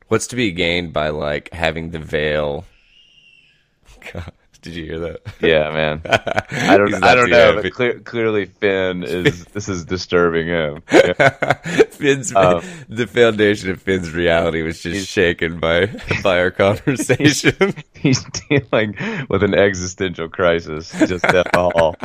What's to be gained by like having the veil? God, did you hear Yeah, man. that? He's I not don't too know, but happy. clearly Finn is this is disturbing him. Yeah. Finn's Um, the foundation of Finn's reality was just he's shaken by our he's conversation. he's dealing with an existential crisis just down the hall.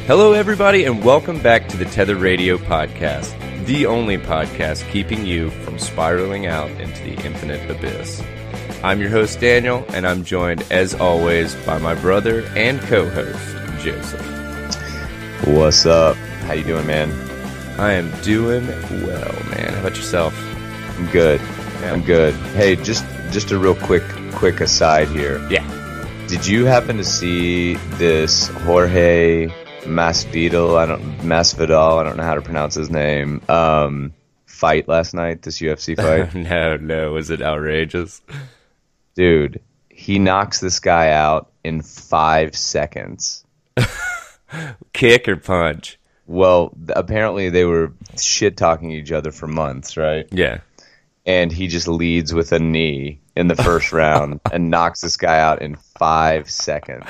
Hello, everybody, and welcome back to the Tether Radio Podcast, the only podcast keeping you from spiraling out into the infinite abyss. I'm your host, Daniel, and I'm joined, as always, by my brother and co-host, Joseph. What's up? How you doing, man? I am doing well, man. How about yourself? I'm good. Yeah. I'm good. Hey, just a real quick aside here. Yeah. Did you happen to see this Jorge Masvidal? Masvidal. I don't know how to pronounce his name. Fight last night. This UFC fight. No. Was it outrageous? Dude, he knocks this guy out in 5 seconds. Kick or punch? Well, apparently they were shit talking each other for months, right? Yeah. And he just leads with a knee in the first round and knocks this guy out in 5 seconds.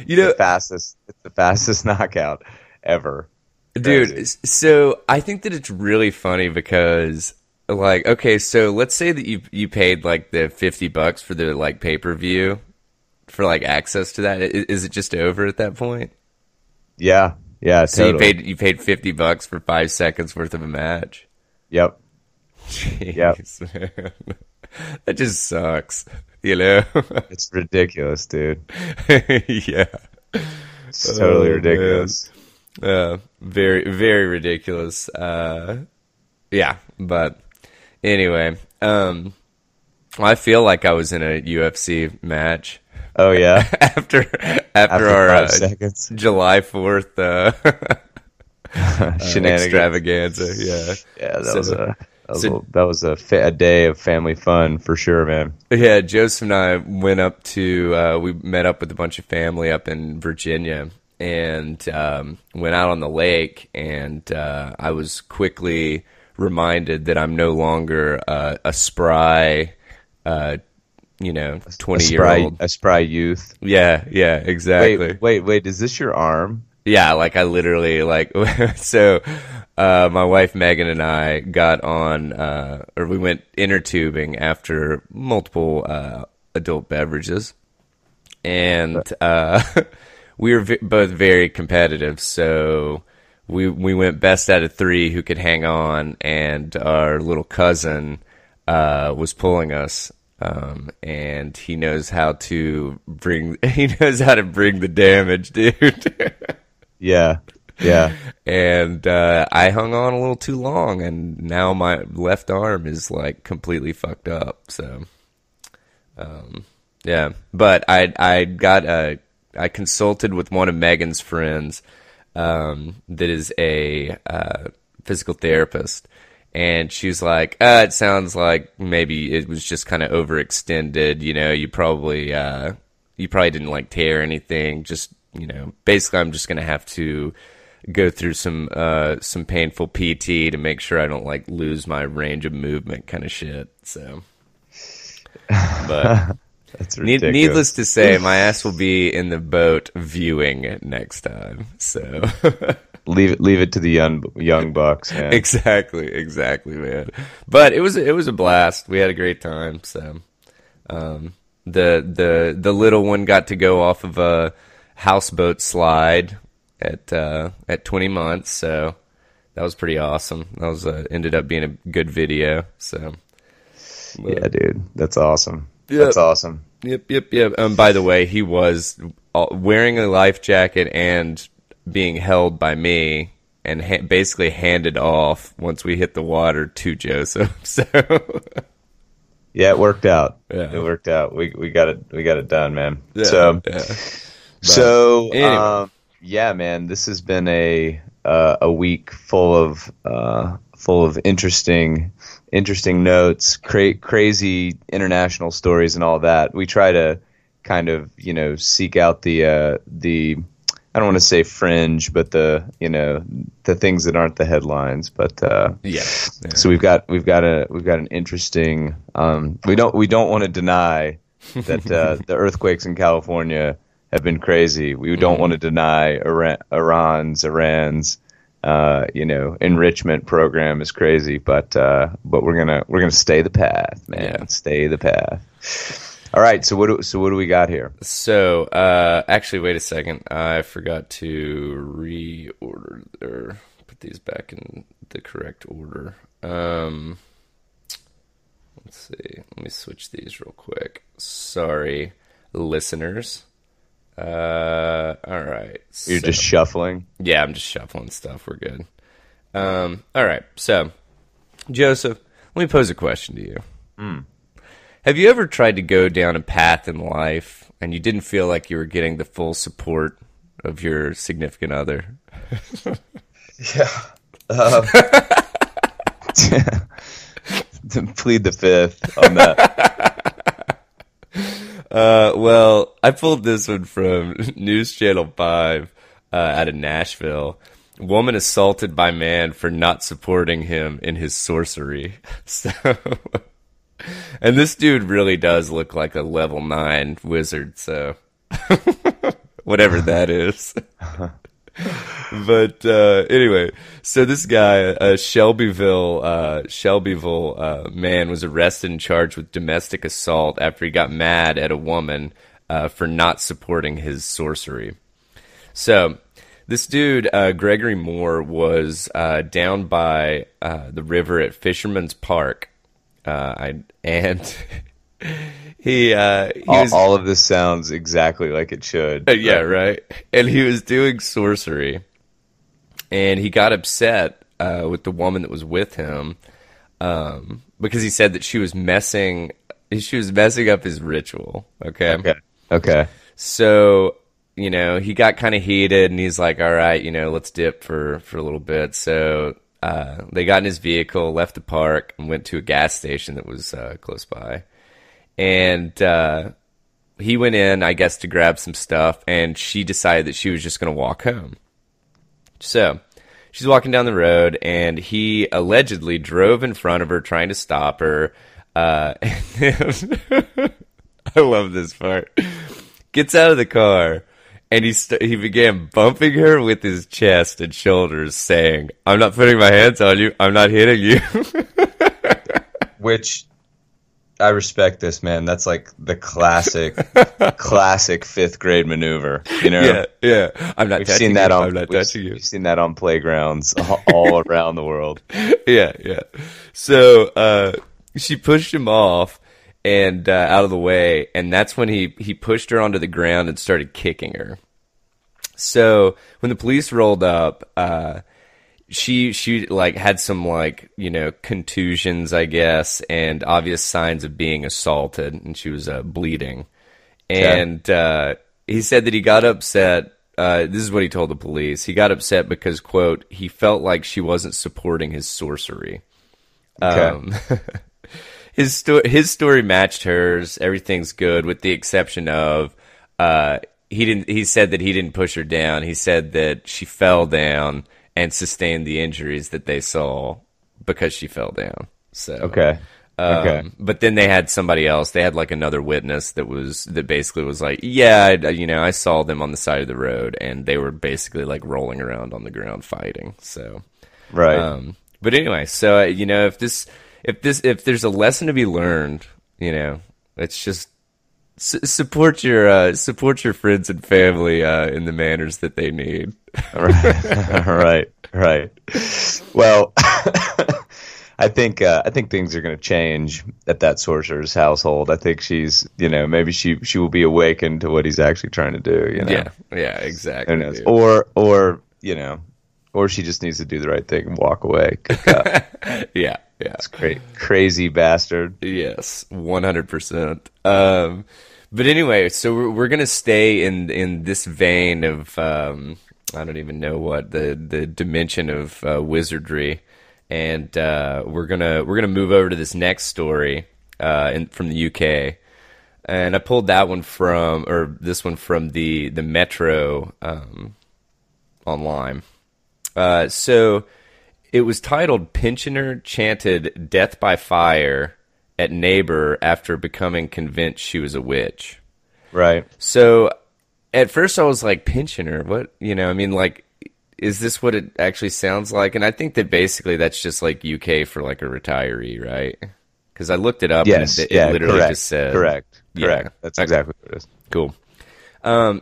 You know, It's the fastest knockout ever. dude, Crazy. so I think that it's really funny because, like, okay, so let's say that you paid like the $50 for the like pay-per-view for like access to that. Is it just over at that point? Yeah, So totally. you paid $50 for 5 seconds worth of a match. Yep. Jeez, man. That just sucks, you know? It's ridiculous, dude. Yeah. It's totally Oh, ridiculous. Very, very ridiculous. Yeah, but anyway, I feel like I was in a UFC match Oh yeah. after After our 5 seconds. July 4th Shenanigans. extravaganza. Yeah. Yeah, that So- was a so- a day of family fun for sure, man. Yeah, Joseph and I went up to, we met up with a bunch of family up in Virginia and went out on the lake. And I was quickly reminded that I'm no longer a spry, 20-year-old. A spry youth. Yeah, exactly. Wait, is this your arm? Yeah, like I literally like so my wife Megan and I got on or we went inner tubing after multiple adult beverages. And we were both very competitive, so we went best out of three who could hang on, and our little cousin was pulling us. And he knows how to bring the damage, dude. Yeah. And I hung on a little too long, and now my left arm is like completely fucked up. So, yeah. But I consulted with one of Megan's friends, that is a physical therapist, and she's like, it sounds like maybe it was just kind of overextended. You know, you probably didn't like tear anything. Just, basically, I'm just gonna have to go through some painful PT to make sure I don't like lose my range of movement, kind of shit. So, but That's ridiculous. needless to say, my ass will be in the boat viewing it next time. So, Leave it to the young bucks, man. exactly, man. But it was a blast. We had a great time. So, the little one got to go off of a houseboat slide at 20 months, so that was pretty awesome. That was ended up being a good video. So Yeah, dude. That's awesome. Yep. That's awesome. Yep. By the way, he was wearing a life jacket and being held by me and basically handed off once we hit the water to Joseph. So Yeah, it worked out. Yeah. It worked out. We got it done, man. yeah, So yeah. so anyway. yeah, man, this has been a week full of interesting notes, crazy international stories and all that. We try to kind of, seek out the I don't want to say fringe, but the things that aren't the headlines. But Yeah. so we've got an interesting. We don't want to deny that the earthquakes in California have been crazy. We don't want to deny Iran's enrichment program is crazy, but we're gonna stay the path, man. Yeah. Stay the path. All right. So what do we got here? So, actually, wait a second. I forgot to reorder or put these back in the correct order. Let's see. Let me switch these real quick. Sorry, listeners. All right. You're just shuffling. Yeah, I'm just shuffling stuff. We're good. All right. So, Joseph, let me pose a question to you. Have you ever tried to go down a path in life and you didn't feel like you were getting the full support of your significant other? Yeah. Plead the fifth on that. Well, I pulled this one from News Channel 5 out of Nashville. Woman assaulted by man for not supporting him in his sorcery. So... And this dude really does look like a level 9 wizard, so whatever that is. But anyway, so this guy, a Shelbyville man, was arrested and charged with domestic assault after he got mad at a woman for not supporting his sorcery. So this dude, Gregory Moore, was down by the river at Fisherman's Park. And he was, all of this sounds exactly like it should. Yeah, right. And he was doing sorcery, and he got upset with the woman that was with him because he said that she was messing up his ritual. Okay. So he got kind of heated, and he's like, "All right, let's dip for a little bit." So. They got in his vehicle, left the park, and went to a gas station that was close by. And he went in, I guess, to grab some stuff, and she decided that she was just going to walk home. So she's walking down the road, and he allegedly drove in front of her, trying to stop her. And then, I love this part. Gets out of the car. And he began bumping her with his chest and shoulders, saying, "I'm not putting my hands on you. I'm not hitting you." Which, I respect this, man. That's like the classic 5th grade maneuver. Yeah. I'm not touching you. I'm not touching you. We've seen that on playgrounds all around the world. Yeah. So she pushed him off and out of the way, and that's when he pushed her onto the ground and started kicking her. So when the police rolled up, she like had some contusions, I guess, and obvious signs of being assaulted, and she was bleeding. And he said that he got upset. This is what he told the police. He got upset because, quote, he felt like she wasn't supporting his sorcery. His story matched hers. Everything's good, with the exception of he said that he didn't push her down. He said that she fell down and sustained the injuries that they saw because she fell down. So okay. But then they had somebody else. They had like another witness that basically was like, yeah, I saw them on the side of the road, and they were basically like rolling around on the ground fighting. So right. But anyway, so if there's a lesson to be learned, it's just support your friends and family in the manners that they need. Right. Well, I think things are going to change at that sorcerer's household. I think she's, maybe she will be awakened to what he's actually trying to do. Yeah, exactly. Who knows? Or she just needs to do the right thing and walk away. Yeah. It's crazy bastard. Yes, 100%. But anyway, so we're gonna stay in this vein of I don't even know what the dimension of wizardry, and we're gonna move over to this next story from the UK, and I pulled that one from, or this one from the Metro online. So it was titled "Pensioner Chanted Death by Fire at Neighbor After Becoming Convinced She Was a Witch." Right. So at first I was like, pensioner? What? I mean, like, is this what it actually sounds like? And I think that basically that's just like UK for like a retiree, right? Because I looked it up Yes. and it Yeah. literally Correct. just said. Correct. Yeah. Correct. That's Okay. exactly what it is. Cool.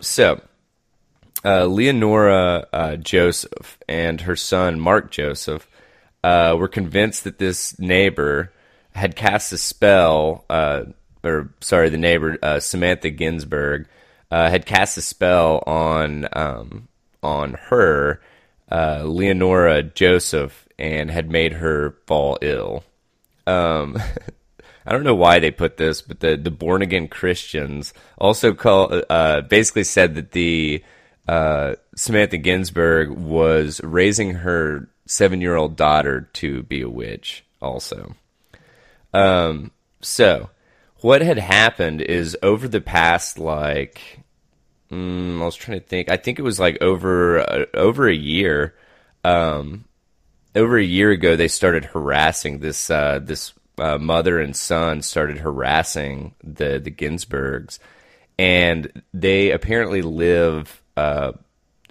So Leonora Joseph and her son Mark Joseph were convinced that this neighbor had cast a spell, the neighbor Samantha Ginsburg had cast a spell on her, Leonora Joseph, and had made her fall ill. I don't know why they put this, but the born again Christians also basically said that the Samantha Ginsburg was raising her 7-year-old daughter to be a witch also. So what had happened is over the past, like, I was trying to think. I think it was like over a year. Over a year ago, they started harassing this mother and son started harassing the Ginsburgs, and they apparently live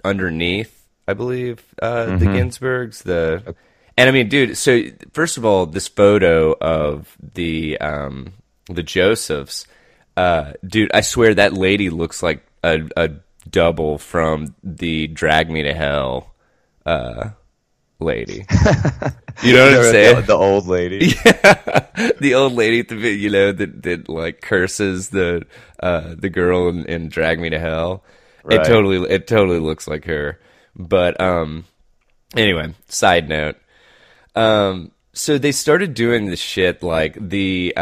underneath, I believe, the Ginsburgs. And I mean, dude. So first of all, this photo of the Josephs, dude. I swear that lady looks like a double from the Drag Me to Hell lady. You know what I'm saying? The old lady. Yeah, the old lady at that like curses the girl in Drag Me to Hell. Right. It totally looks like her. But anyway, side note. So they started doing this shit, like the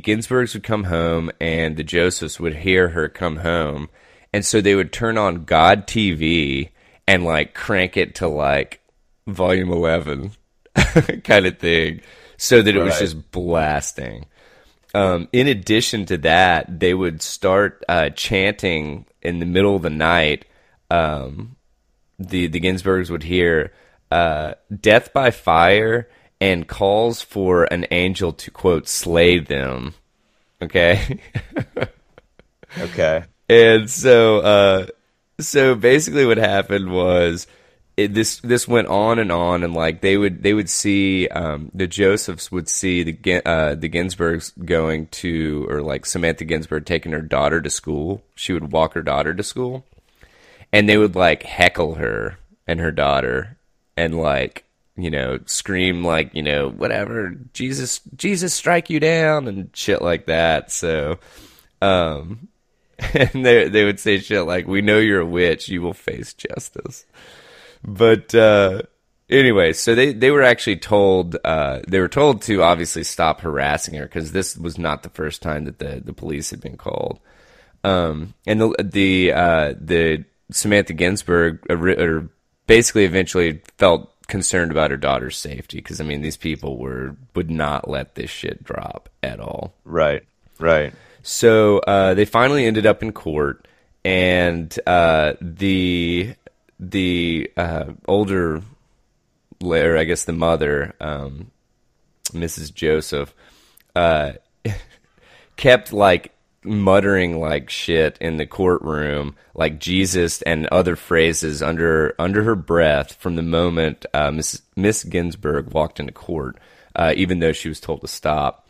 Ginsburgs would come home and the Josephs would hear her come home, and so they would turn on God TV and like crank it to like volume 11 kind of thing, so that it was just blasting. In addition to that, they would start chanting in the middle of the night. The Ginsburgs would hear death by fire and calls for an angel to, quote, slay them. Okay? Okay. And so basically what happened was this went on, and like they would see the Josephs would see the Ginsburgs going to, or like Samantha Ginsburg taking her daughter to school. She would walk her daughter to school, and they would like heckle her and her daughter, and like, scream like, whatever, Jesus strike you down and shit like that. So, and they would say shit like, "We know you're a witch, you will face justice." But anyway, so they were actually told, to obviously stop harassing her, because this was not the first time that the police had been called. And the Samantha Ginsburg basically eventually felt concerned about her daughter's safety, because I mean, these people would not let this shit drop at all. Right. So they finally ended up in court, and the older, or I guess the mother, Mrs. Joseph, kept like muttering like shit in the courtroom, like Jesus and other phrases under her breath from the moment Miss Ginsburg walked into court, even though she was told to stop.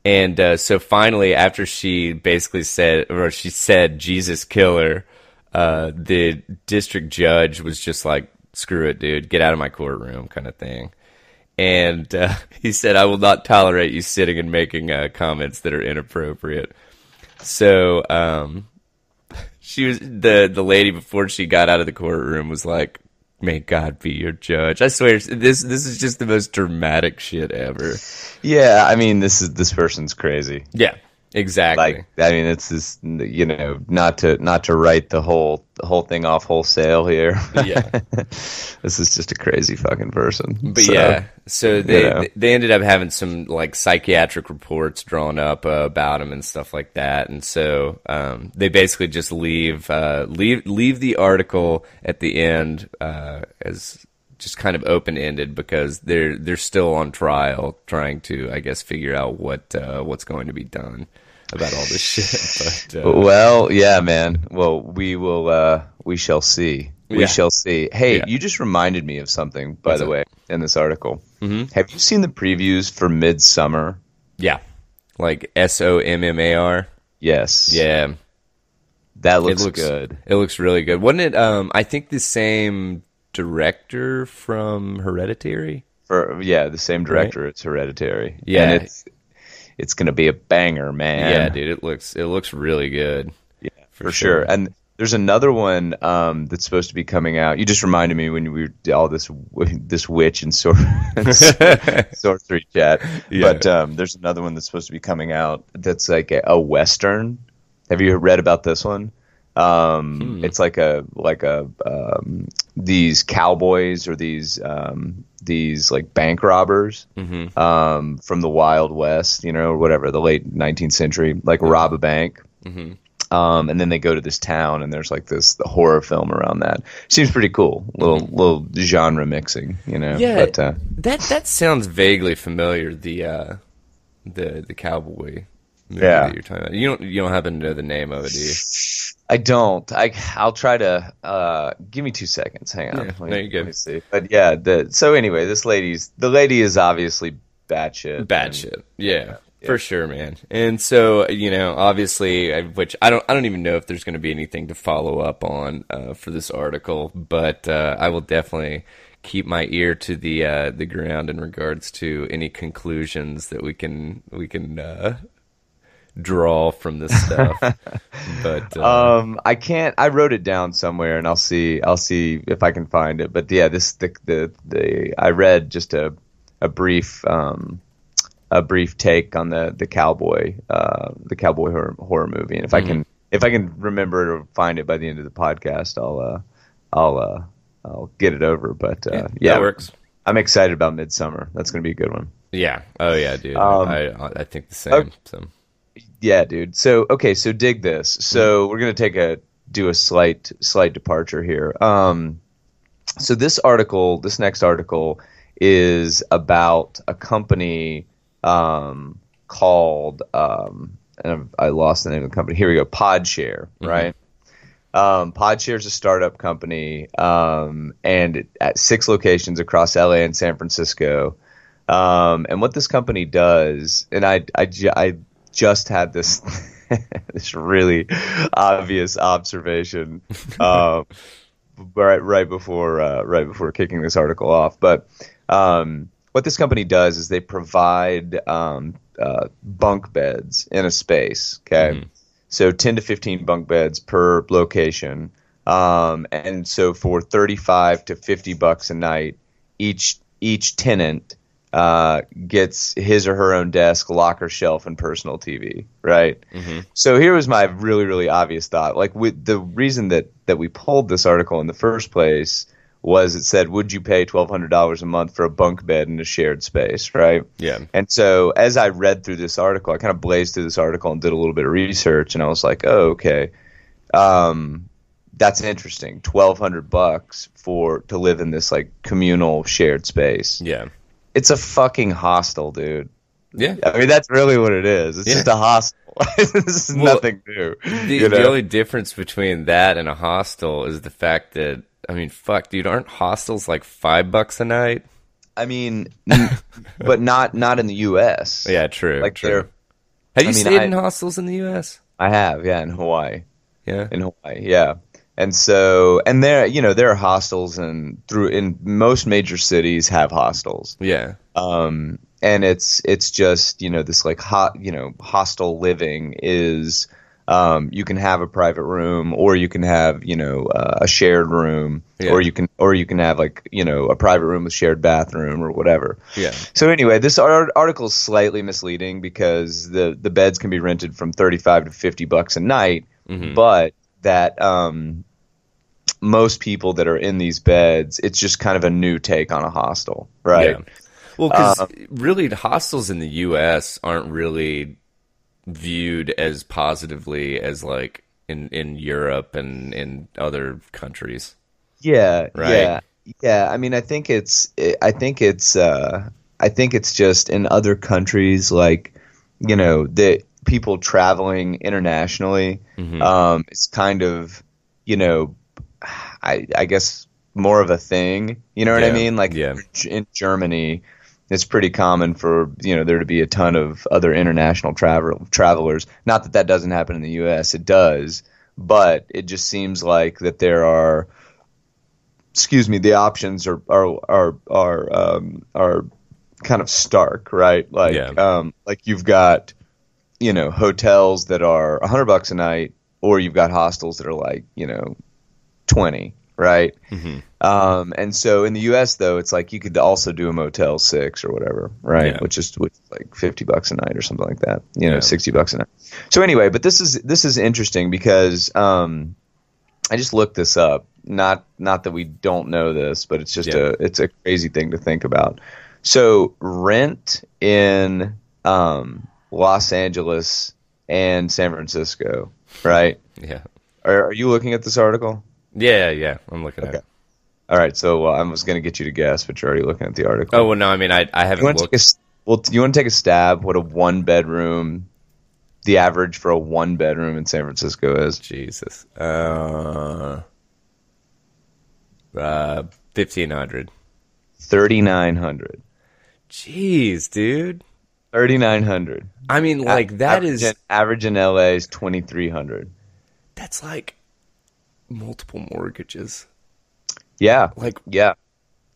And so finally, after she basically said "Jesus killer," the district judge was just like, "Screw it, dude, get out of my courtroom," kind of thing. And he said, "I will not tolerate you sitting and making comments that are inappropriate." So she was the lady, before she got out of the courtroom, was like, "May God be your judge." I swear, this is just the most dramatic shit ever. Yeah, I mean, this person's crazy. Yeah. Exactly. Like, I mean, it's this, not to write the whole thing off wholesale here. Yeah. This is just a crazy fucking person. But So, yeah, so you know, they ended up having some like psychiatric reports drawn up about him and stuff like that, and so they basically just leave the article at the end as just kind of open ended because they're still on trial, trying to, I guess, figure out what's going to be done about all this shit. But well, yeah, man. Well, we shall see. We Yeah. shall see. Hey, Yeah. you just reminded me of something, by What's the that? way, in this article. Have you seen the previews for Midsummer? yeah, like Sommar. Yes. Yeah, That looks good. It looks really good. Wasn't it? I think the same director from Hereditary. The same director. It's Hereditary. Yeah. And it's gonna be a banger, man. Yeah, dude, it looks really good. Yeah, for sure. And there's another one that's supposed to be coming out. You just reminded me when we were all this witch and sorcery chat. Yeah. But there's another one that's supposed to be coming out that's like a western. Have you read about this one? It's like these cowboys or these like bank robbers from the Wild West, or whatever, the late 19th century, like rob a bank. And then they go to this town, and there's like the horror film around that. Seems pretty cool. Little genre mixing, Yeah, But that sounds vaguely familiar. The cowboy movie Yeah. that you're talking about. You don't happen to know the name of it, do you? I don't. I'll try to. Give me 2 seconds. Hang on. Yeah, no, you're good. Let me see. But yeah. So anyway, the lady is obviously batshit. Bad and- shit. Yeah. For sure, man. And so, obviously, which I don't even know if there's going to be anything to follow up on for this article, but I will definitely keep my ear to the ground in regards to any conclusions that we can draw from this stuff. But I can't. I wrote it down somewhere, and I'll see if I can find it. But yeah, I read just a brief take on the cowboy horror movie, and if I can remember to find it by the end of the podcast, I'll get it over. But yeah, that works. I'm excited about Midsummer. That's gonna be a good one. Yeah. Oh yeah, dude. I think the same. Okay. So Yeah, dude. So okay, so dig this. So we're gonna do a slight departure here. So this next article is about a company called and I lost the name of the company. Here we go, Podshare, right? Podshare is a startup company, and at 6 locations across LA and San Francisco. And what this company does, and I just had this this really obvious observation right before kicking this article off. But what this company does is they provide bunk beds in a space. Okay, so 10 to 15 bunk beds per location, and so for $35 to $50 a night, each tenant gets his or her own desk, locker, shelf, and personal TV, right? So here was my really, really obvious thought. Like, the reason that we pulled this article in the first place was it said, would you pay $1,200 a month for a bunk bed in a shared space, right? yeah. And so as I read through this article, I kind of blazed through this article and did a little bit of research, and I was like, oh, okay. That's interesting. $1,200 to live in this like communal shared space. Yeah. It's a fucking hostel, dude. Yeah. I mean, that's really what it is. It's Yeah. just a hostel. This is nothing new. The only difference between that and a hostel is the fact that, I mean, fuck, dude, aren't hostels like $5 a night? I mean, but not in the U.S. Yeah, true. Like true. Have you I mean, stayed in hostels in the U.S.? I have, yeah, in Hawaii. Yeah. In Hawaii, yeah. And so, and there are hostels, and in most major cities have hostels. Yeah. And it's just, this like hostel living is you can have a private room, or you can have, a shared room, Yeah. or you can have like, a private room with shared bathroom or whatever. Yeah. So anyway, this article is slightly misleading because the beds can be rented from 35 to $50 a night, Hmm. but that most people that are in these beds, it's just kind of a new take on a hostel, right? Yeah. Well, because really, the hostels in the U.S. aren't really viewed as positively as like in Europe and in other countries, Yeah, right? yeah, yeah. I mean, I think it's just in other countries, like, the people traveling internationally, Hmm. it's kind of, you know, I guess more of a thing. You know what I Yeah. mean? Like Yeah. in Germany, it's pretty common for, there to be a ton of other international travelers. Not that that doesn't happen in the U.S. It does, but it just seems like that there are, excuse me, the options are kind of stark, right? Yeah. Like you've got, hotels that are $100 a night, or you've got hostels that are like, 20, right? Hmm. And so in the U.S. though, it's like you could also do a Motel 6 or whatever, right? Yeah. Which is like $50 a night or something like that, Yeah. $60 a night. So anyway, but this is interesting because I just looked this up. Not that we don't know this, but it's just Yeah. it's a crazy thing to think about. So rent in Los Angeles and San Francisco, right? Yeah. Are you looking at this article? Yeah. Yeah. I'm looking at Okay. it. All right. So I was going to get you to guess, but you're already looking at the Oh article. well, no. I mean, I You haven't want to take looked. you want to take a stab what a one bedroom, the average for a one bedroom in San Francisco is? Jesus. 1,500. 3,900. Jeez, dude. 3,900. I mean, like that is Average in LA is 2,300. that's like multiple mortgages. Yeah, Like yeah,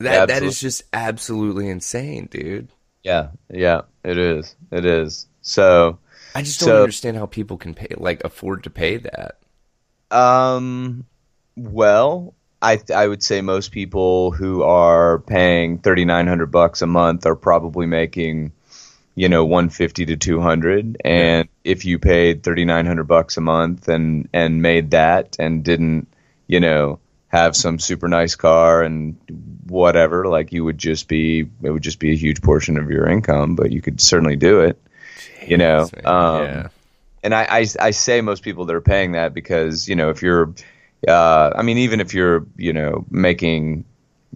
yeah, that absolutely. is just absolutely insane, dude. Yeah, yeah, it is. It is. So, I just don't so, understand how people can pay like afford to pay that. um, well, I would say most people who are paying 3,900 bucks a month are probably making, 150 to 200. Yeah. And if you paid 3,900 bucks a month and made that and didn't, have some super nice car and whatever, like it would just be a huge portion of your income, but you could certainly do it, you know. Jeez, man. Yeah. And I say most people that are paying that because, if you're, I mean, even if you're, making,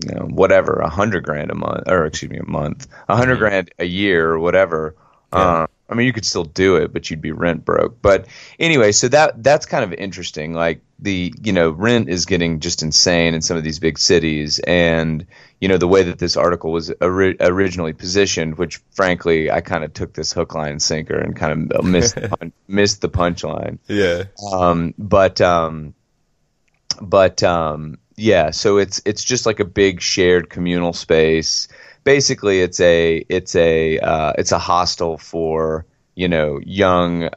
whatever, 100 grand a month, or excuse me, a month, 100 grand a year or whatever. Yeah. I mean, you could still do it, but you'd be rent broke. But anyway, so that's kind of interesting. Like rent is getting just insane in some of these big cities, and the way that this article was originally positioned, which frankly I kind of took this hook, line, and sinker and kind of missed the punchline. Yeah. Yeah, so it's just like a big shared communal space. Basically, it's a hostel for, young,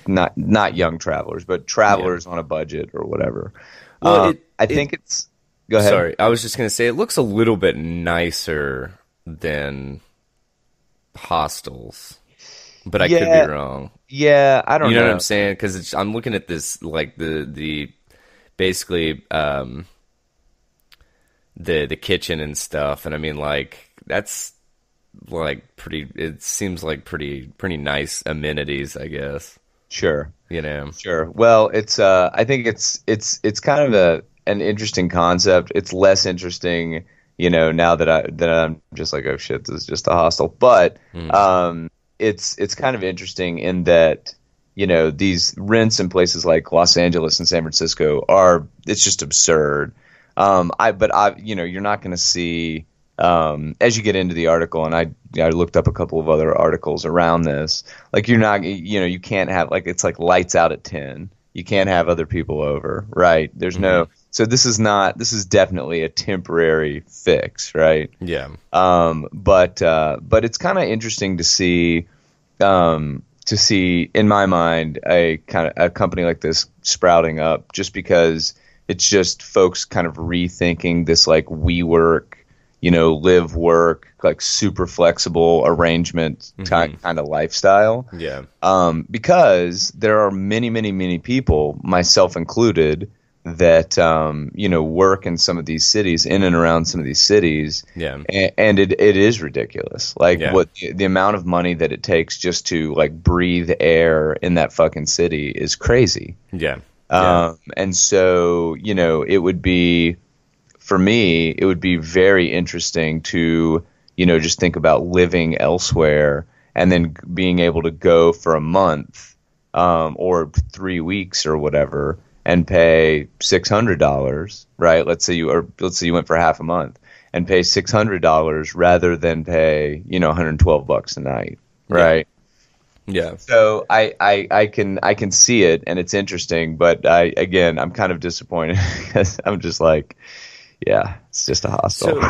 not young travelers, but Yeah. travelers on a budget or whatever. Well, I it think it's Go ahead. sorry, I was just gonna say it looks a little bit nicer than hostels, but I could be Yeah, wrong. yeah, I don't You know what know. I'm saying? Because I'm looking at this like the basically the kitchen and stuff, and I mean like that's like pretty. It seems like pretty nice amenities, I guess. Sure. You know? Sure. Well, I think it's kind of an interesting concept. It's less interesting, now that I'm just like, oh shit, this is just a hostel. But Mm. it's kind of interesting in that, these rents in places like Los Angeles and San Francisco it's just absurd. You're not going to see, as you get into the article, and I looked up a couple of other articles around this. Like you're not, you can't have, like, it's like lights out at 10. You can't have other people over, right? There's Hmm. no, so this is definitely a temporary fix, right? Yeah. But it's kind of interesting to see, to see, in my mind, a kind of a company like this sprouting up, just because it's just folks kind of rethinking this like WeWork, live work, like super flexible arrangement kind of lifestyle. Yeah. Because there are many, many, many people, myself included, that work in some of these cities, in and around some of these cities, Yeah. and it is ridiculous. Like Yeah. what the amount of money that it takes just to like breathe air in that fucking city is crazy. Yeah. Yeah. And so it would be, for me, it would be very interesting to just think about living elsewhere and then being able to go for a month or 3 weeks or whatever and pay $600, right? Let's say you went for half a month and pay $600 rather than pay, $112 a night, right? Yeah. So I can see it, and it's interesting, but I'm kind of disappointed because I'm just like, yeah, it's just a hostel.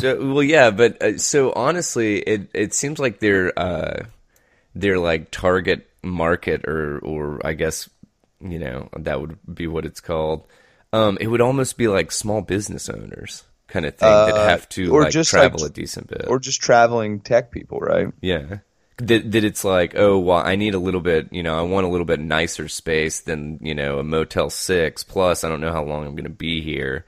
Well, yeah, but so honestly, it seems like their like target market, or I guess that would be what it's called. It would almost be like small business owners kind of thing that have to or like just travel a decent bit, or just traveling tech people, right? yeah. That it's like, oh, well, I need a little bit, I want a little bit nicer space than, a Motel 6. Plus, I don't know how long I'm going to be here.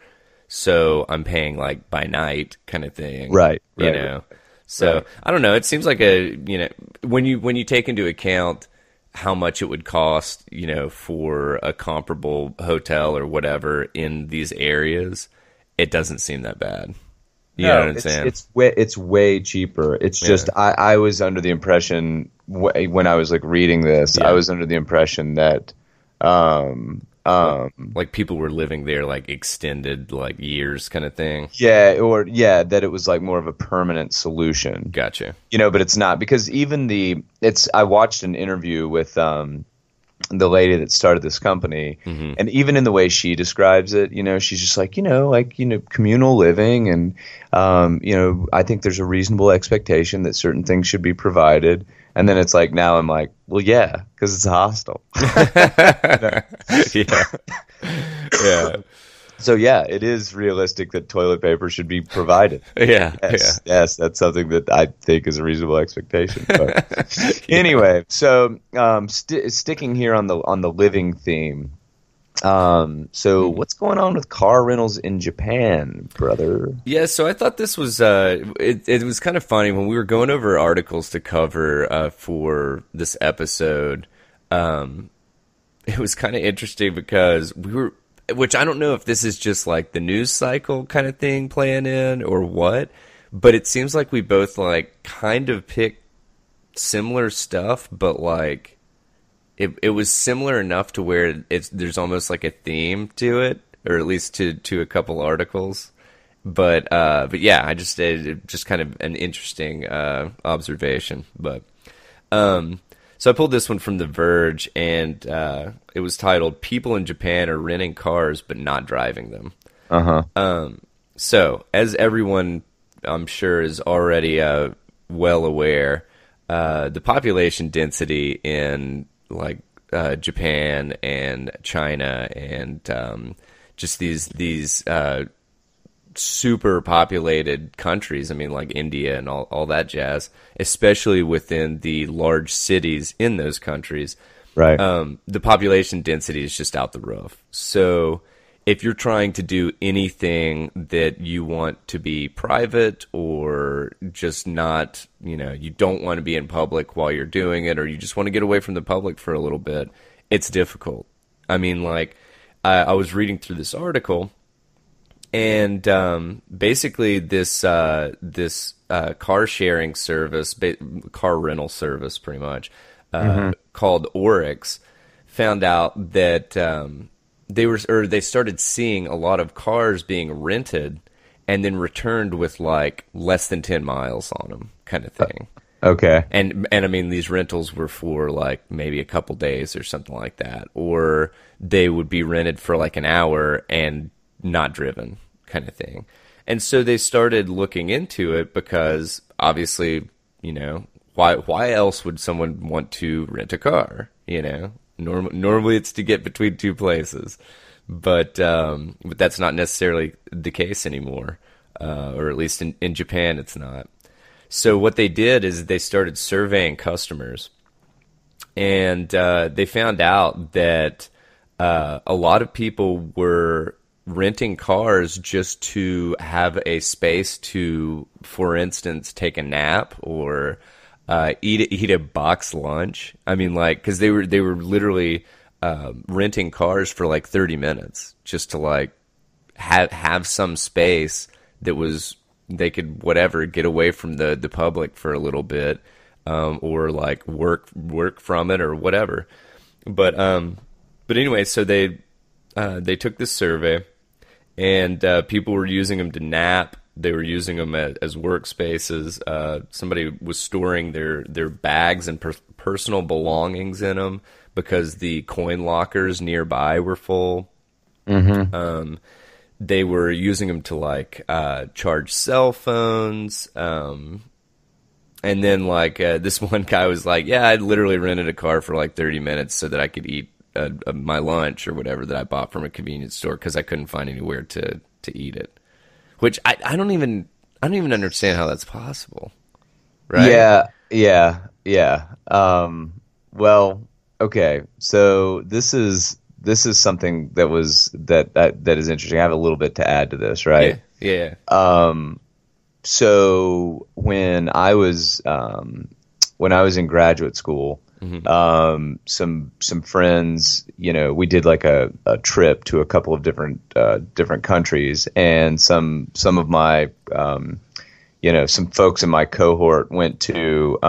So I'm paying like by night kind of thing. Right. Right. So right. I don't know. It seems like when you take into account how much it would cost, for a comparable hotel or whatever in these areas, it doesn't seem that bad. You know what I'm saying? It's way cheaper. It's just I was under the impression when I was like reading this, I was under the impression that like people were living there like extended like years kind of thing. That it was like more of a permanent solution. Gotcha. But it's not, because I watched an interview with the lady that started this company, and even in the way she describes it, she's just like, communal living, and I think there's a reasonable expectation that certain things should be provided. And then it's like, now I'm like, well, yeah, because it's a hostel. Yeah. Yeah. So yeah, it is realistic that toilet paper should be provided. Yeah. Yes, that's something that I think is a reasonable expectation. But anyway, so sticking here on the living theme. So what's going on with car rentals in Japan, brother? Yeah, so I thought this was it was kind of funny when we were going over articles to cover for this episode. It was kind of interesting because which I don't know if this is just like the news cycle kind of thing playing in or what, but it seems like we both like kind of picked similar stuff, but like it was similar enough to where there's almost like a theme to it, or at least to a couple articles. But yeah, it just kind of an interesting observation. But so I pulled this one from The Verge, and it was titled "People in Japan are renting cars but not driving them." So as everyone I'm sure is already well aware, the population density in like Japan and China and just these super populated countries. I mean, like India and all that jazz, especially within the large cities in those countries. Right. The population density is just out the roof. So if you're trying to do anything that you want to be private or just not, you don't want to be in public while you're doing it, or you just want to get away from the public for a little bit, it's difficult. I mean, like, I was reading through this article, and basically this car sharing service, car rental service pretty much, called Oryx, found out that they started seeing a lot of cars being rented and then returned with like less than 10 miles on them kind of thing. Okay. And I mean, these rentals were for like maybe a couple days or something like that, or they would be rented for like an hour and not driven kind of thing. And so they started looking into it because obviously, why else would someone want to rent a car? You know, normally it's to get between two places, but that's not necessarily the case anymore, or at least in Japan it's not. So what they did is they started surveying customers, and they found out that a lot of people were renting cars just to have a space to, for instance, take a nap or eat a box lunch. I mean, like, because they were literally renting cars for like 30 minutes just to like have some space that was they could whatever get away from the public for a little bit, or like work from it or whatever. But anyway, so they took this survey, and people were using them to nap. They were using them as workspaces. Somebody was storing their bags and personal belongings in them because the coin lockers nearby were full. Mm-hmm. They were using them to like charge cell phones. And then like this one guy was like, "Yeah, I literally rented a car for like 30 minutes so that I could eat my lunch or whatever that I bought from a convenience store because I couldn't find anywhere to eat it." Which I don't even understand how that's possible, right? Yeah. Well, okay. So this is something that is interesting. I have a little bit to add to this, right? Yeah. So when I was in graduate school, some friends, you know, we did like a trip to a couple of different countries, and some of my some folks in my cohort went to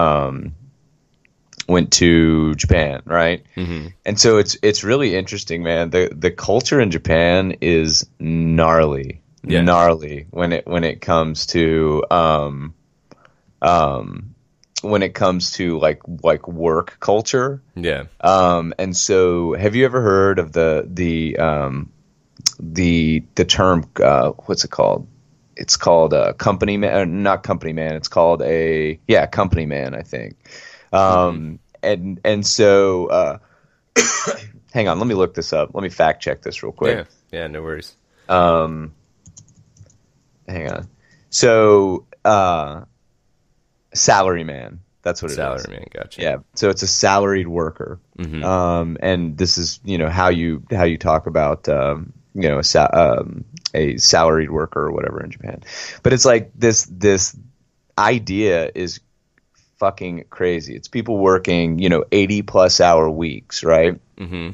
Japan, right? Mm-hmm. And so it's really interesting, man. The culture in Japan is gnarly when it comes to like work culture. Yeah. And so have you ever heard of the term, what's it called? It's called a company man, not company man. It's called company man, I think. And so, hang on, let me look this up. Let me fact check this real quick. Yeah, no worries. Hang on. So, salary man. That's what it is. Salary man, gotcha. Yeah. So it's a salaried worker. Mm-hmm. And this is, how you talk about, a salaried worker or whatever in Japan. But it's like this idea is fucking crazy. It's people working, 80 plus hour weeks, right? Mm-hmm.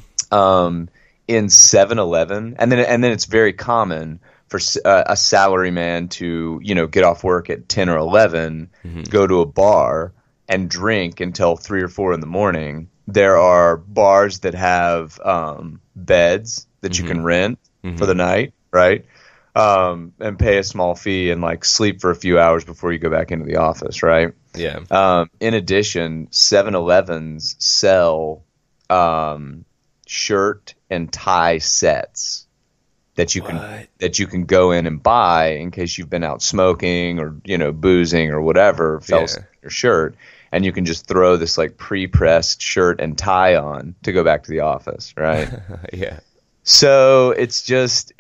In 7-Eleven, and then it's very common for a salaryman to, get off work at 10 or 11, mm-hmm. go to a bar and drink until 3 or 4 in the morning. There are bars that have beds that mm-hmm. you can rent mm-hmm. for the night, right? And pay a small fee and like sleep for a few hours before you go back into the office, right? Yeah. In addition, 7-Elevens sell shirt and tie sets that you can go in and buy in case you've been out smoking or boozing or whatever, fell asleep in your shirt, and you can just throw this like pre-pressed shirt and tie on to go back to the office, right? Yeah. So it's just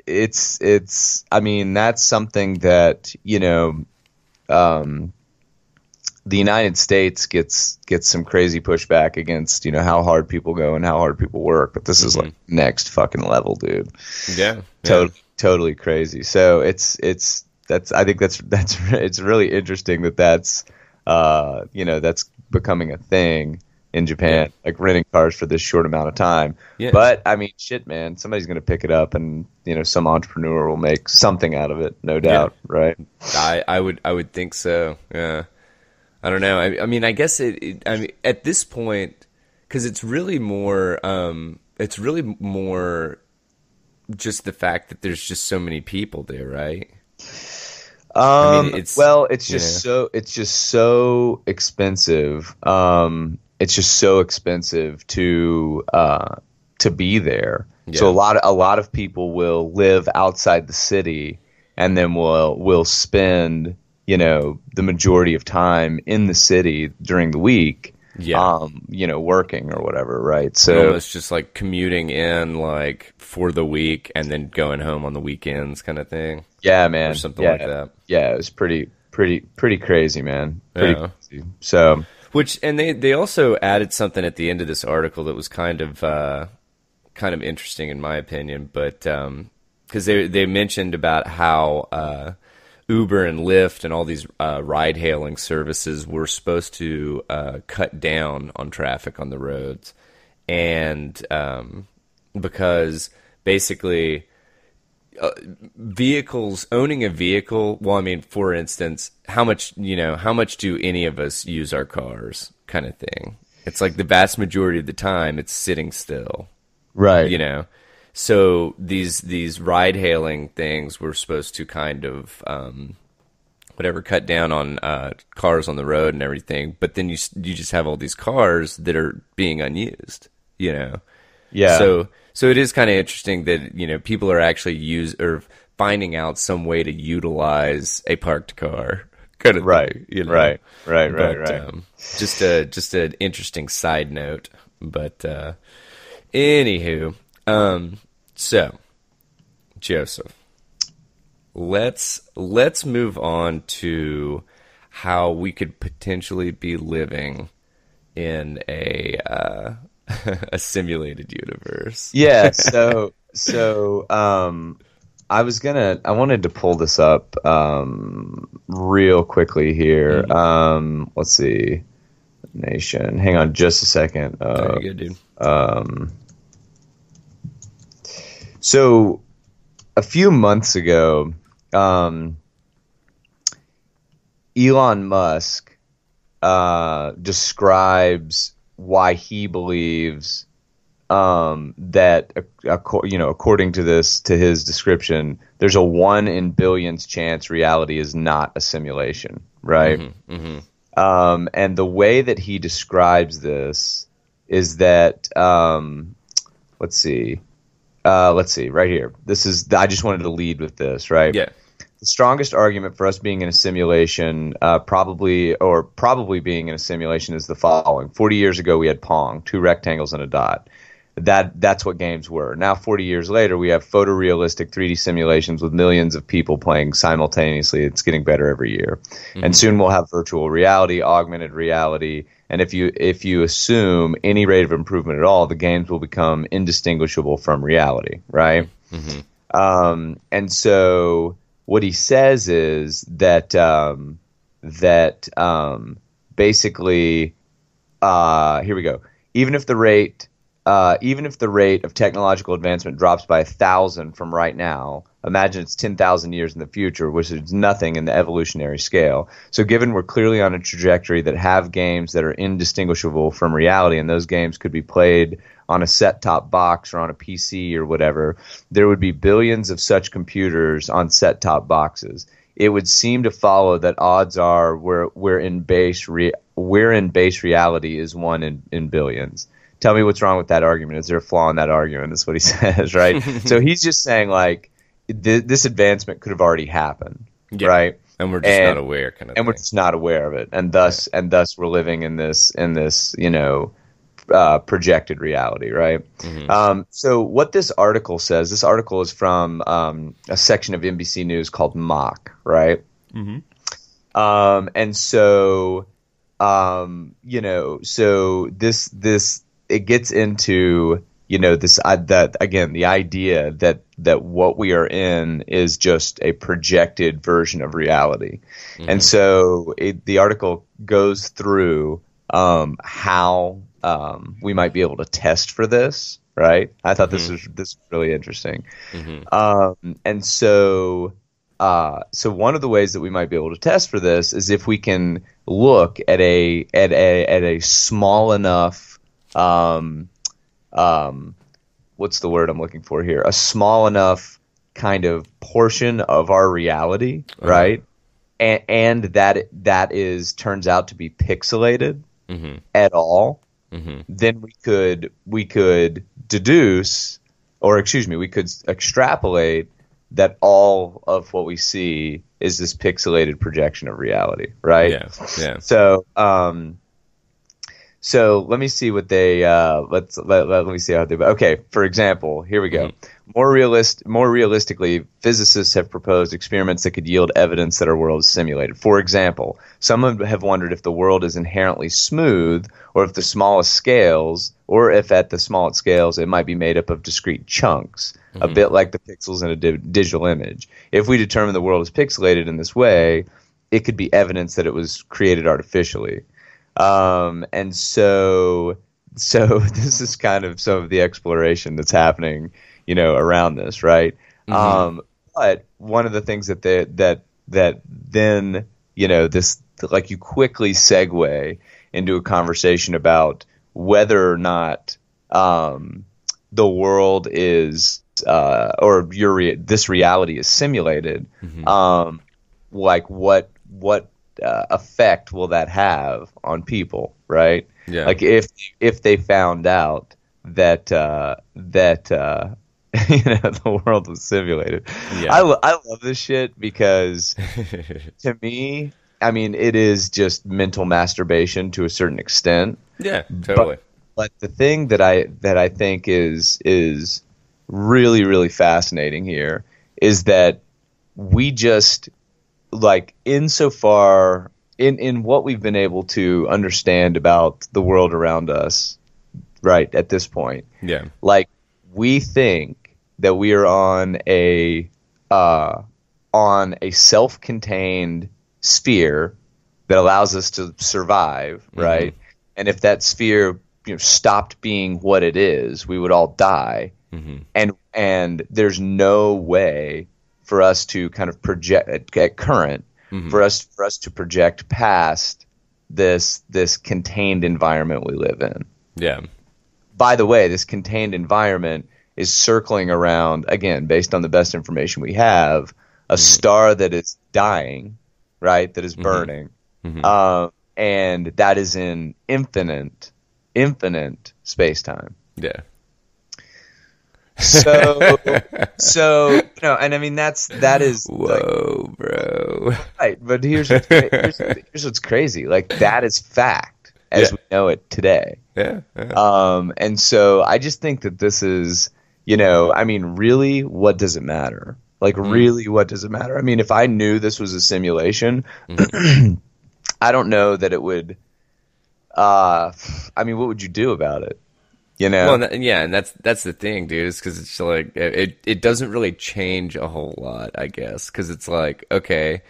I mean, that's something that the United States gets some crazy pushback against, how hard people go and how hard people work. But this mm-hmm. is like next fucking level, dude. Yeah. Totally crazy. So it's really interesting that's becoming a thing in Japan, like renting cars for this short amount of time. Yeah. But I mean, shit, man, somebody's going to pick it up, and some entrepreneur will make something out of it, no doubt, right? I would think so. Yeah. I don't know. I mean, I guess I mean, at this point, because it's really more just the fact that there's just so many people there, right? I mean, it's just so expensive. It's just so expensive to be there. Yeah. So a lot of people will live outside the city, and then will spend the majority of time in the city during the week, Yeah. working or whatever, right? And So almost just like commuting in like for the week and then going home on the weekends kind of thing yeah, or man, something like yeah, that. yeah, it was pretty crazy, man, pretty Yeah. crazy. So Which and they also added something at the end of this article that was kind of interesting in my opinion, but because they mentioned about how Uber and Lyft and all these ride hailing services were supposed to cut down on traffic on the roads, and because basically vehicles owning a vehicle, well, I mean, for instance, how much do any of us use our cars kind of thing? It's like the vast majority of the time it's sitting still, right, you know. So these ride hailing things were supposed to kind of whatever cut down on cars on the road and everything, but then you just have all these cars that are being unused, you know. yeah, So it is kind of interesting that people are actually or finding out some way to utilize a parked car kind of right, thing, you know. right. But just an interesting side note. But anywho, so Joseph, let's move on to how we could potentially be living in a simulated universe. Yeah, I wanted to pull this up real quickly here. Mhm. Let's see. Nation. Hang on just a second. There you go, dude. So a few months ago, Elon Musk describes why he believes that according to his description, there's a 1 in billions chance reality is not a simulation, right? And the way that he describes this is that let's see right here. I just wanted to lead with this, right? Yeah. The strongest argument for us being in a simulation, probably being in a simulation, is the following. 40 years ago, we had Pong, two rectangles and a dot. That's what games were. Now, 40 years later, we have photorealistic 3D simulations with millions of people playing simultaneously. It's getting better every year. And soon we'll have virtual reality, augmented reality, and if you assume any rate of improvement at all, the games will become indistinguishable from reality, right? And so what he says is that basically, here we go. Even if the rate of technological advancement drops by 1,000 from right now, imagine it's 10,000 years in the future, which is nothing in the evolutionary scale. So given we're clearly on a trajectory that have games that are indistinguishable from reality, and those games could be played on a set-top box or on a PC or whatever, there would be billions of such computers on set-top boxes. It would seem to follow that odds are we're in base reality is 1 in billions. Tell me what's wrong with that argument. Is there a flaw in that argument? That's what he says, right? So he's just saying, like, this advancement could have already happened, right? And we're just not aware, kind of and thing. we're just not aware of it, and thus we're living in this projected reality, right? So what this article says, this article is from a section of NBC News called Mock, right? And so so this it gets into this the idea that what we are in is just a projected version of reality. And so the article goes through how we might be able to test for this, right? I thought this was really interesting. And so one of the ways that we might be able to test for this is if we can look at a small enough what's the word I'm looking for here? A small enough kind of portion of our reality, right? And that turns out to be pixelated at all. Then we could deduce, or excuse me, we could extrapolate that all of what we see is this pixelated projection of reality, right? Yeah. Yeah. So let me see what they let me see how they. Okay, for example, here we go. More realistically, physicists have proposed experiments that could yield evidence that our world is simulated. For example, some have wondered if the world is inherently smooth, or if at the smallest scales it might be made up of discrete chunks, a bit like the pixels in a digital image. If we determine the world is pixelated in this way, it could be evidence that it was created artificially. And so this is kind of some of the exploration that's happening, around this, right? But one of the things that then, this, like, you quickly segue into a conversation about whether or not, the world is, this reality is simulated. Like what effect will that have on people, right? Yeah. Like if they found out that the world was simulated. Yeah. I love this shit because to me, I mean, it is just mental masturbation to a certain extent. Yeah, totally. But the thing that I think is really, really fascinating here is that we just, like, insofar in what we've been able to understand about the world around us, right, at this point. Yeah. Like, we think that we are on a self-contained sphere that allows us to survive, right? And if that sphere, stopped being what it is, we would all die. And there's no way for us to kind of project at current, for us to project past this contained environment we live in. Yeah. By the way, this contained environment is circling around, again, based on the best information we have, a star that is dying, right? That is burning. And that is in infinite space-time. Yeah. So, and I mean, that is whoa, like, bro. Right, but here's what's crazy. Like, that is fact as we know it today. Yeah. And so I just think that this is, I mean, really, what does it matter? Like, really, what does it matter? I mean, if I knew this was a simulation, I don't know that it would. I mean, what would you do about it? Well, and that's the thing, dude. Is because it's like it doesn't really change a whole lot, I guess. Because it's like, okay,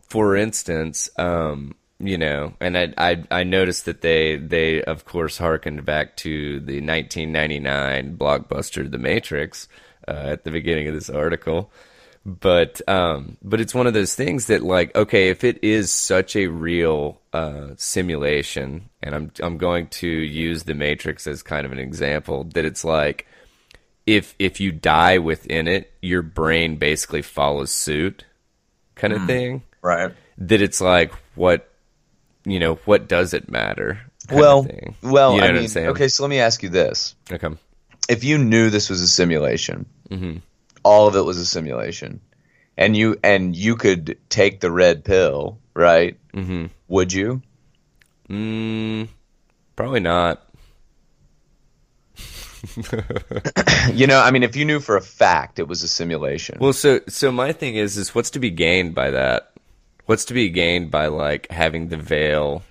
for instance, and I noticed that they of course harkened back to the 1999 blockbuster The Matrix at the beginning of this article. But it's one of those things that, like, okay, if it is such a real simulation, and I'm going to use The Matrix as kind of an example, that it's like if you die within it, your brain basically follows suit, kind of thing. Right. That it's like, what does it matter? Well, thing. You know what I'm saying? Okay, so let me ask you this: Okay. if you knew this was a simulation, all of it was a simulation, and you could take the red pill, right? Would you? Probably not. I mean, if you knew for a fact it was a simulation. Well, so my thing is what's to be gained by that? What's to be gained by, like, having the veil?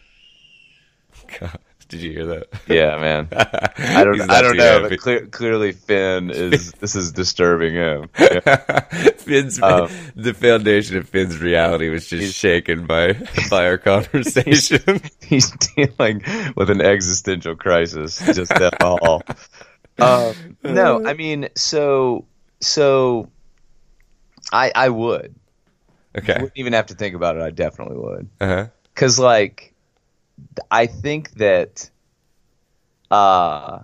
God, did you hear that? Yeah, man. I don't know, but clearly Finn this is disturbing him. Yeah. Finn's the foundation of Finn's reality was just shaken by our conversation. He's dealing with an existential crisis just at all. No, I mean, so I would. Okay. You wouldn't even have to think about it. I definitely would. Uh-huh. Because, like, I think that. So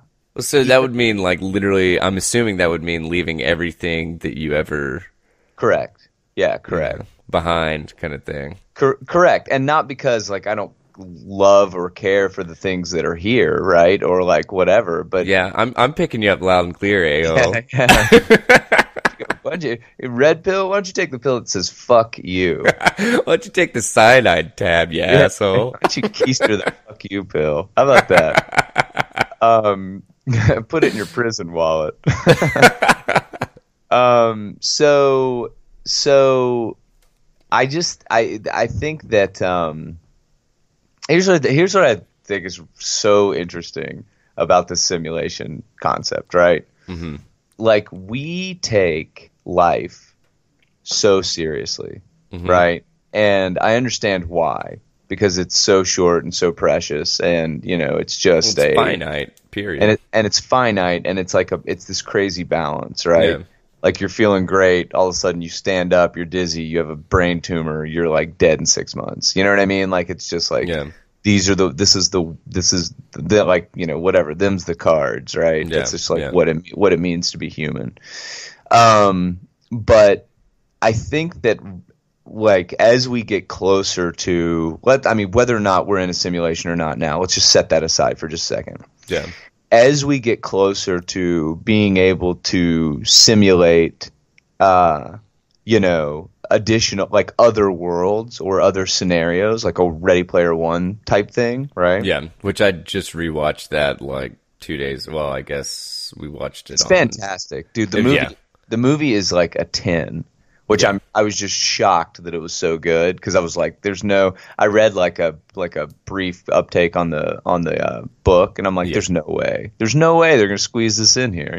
that would mean, like, literally, I'm assuming that would mean leaving everything that you ever. Correct. Yeah, correct. Behind, kind of thing. Correct. And not because, like, I don't love or care for the things that are here, right? Or, like, whatever. But yeah, I'm picking you up loud and clear, AO. Yeah. A don't you red pill? Why don't you take the pill that says "fuck you"? Why don't you take the cyanide tab, you Yeah. Why asshole? don't you keister the "fuck you" pill? How about that? Um, put it in your prison wallet. So I think that here's what I think is so interesting about the simulation concept, right? Hmm. Like we take life so seriously, Hmm. right? And I understand why, because it's so short and so precious, and it's just It's finite, period. and it's finite, and it's like it's this crazy balance, right? Yeah. Like you're feeling great, all of a sudden you stand up, you're dizzy, you have a brain tumor, you're like dead in 6 months. You know what I mean? Like it's just like Yeah. this is the like whatever, them's the cards, right? Yeah. That's just like Yeah. what it means to be human. But I think that like as we get closer to whether or not we're in a simulation or not now, let's just set that aside for just a second. Yeah. As we get closer to being able to simulate, additional like other worlds or other scenarios, like a Ready Player One type thing, right? Yeah. Which I just rewatched that like 2 days. Well, I guess we watched it It's on. fantastic, dude. Yeah. The movie is like a 10, which Yeah. I was just shocked that it was so good, because I was like, I read like a brief uptake on the book, and I'm like, Yeah. there's no way they're gonna squeeze this in here,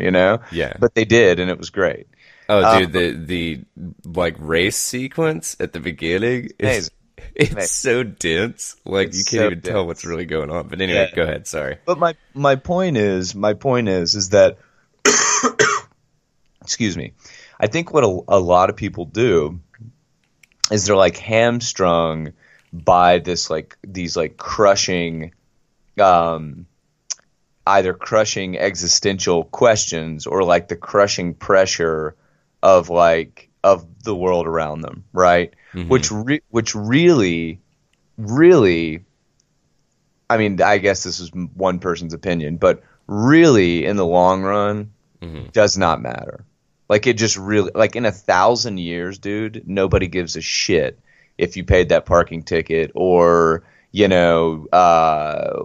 Yeah. but they did, and it was great. Oh, dude, the like race sequence at the beginning is Amazing. it's Amazing. so dense. Like It's you can't so even tell what's dense. really going on. But anyway, Yeah. go ahead. Sorry. But my point is that excuse me, I think what a lot of people do is they're like hamstrung by these crushing, um, either crushing existential questions, or like the crushing pressure of the world around them, right? Hmm. Which really, I mean, I guess this is one person's opinion, but really in the long run Hmm. does not matter. Like it just really, like in 1,000 years, dude, nobody gives a shit if you paid that parking ticket, or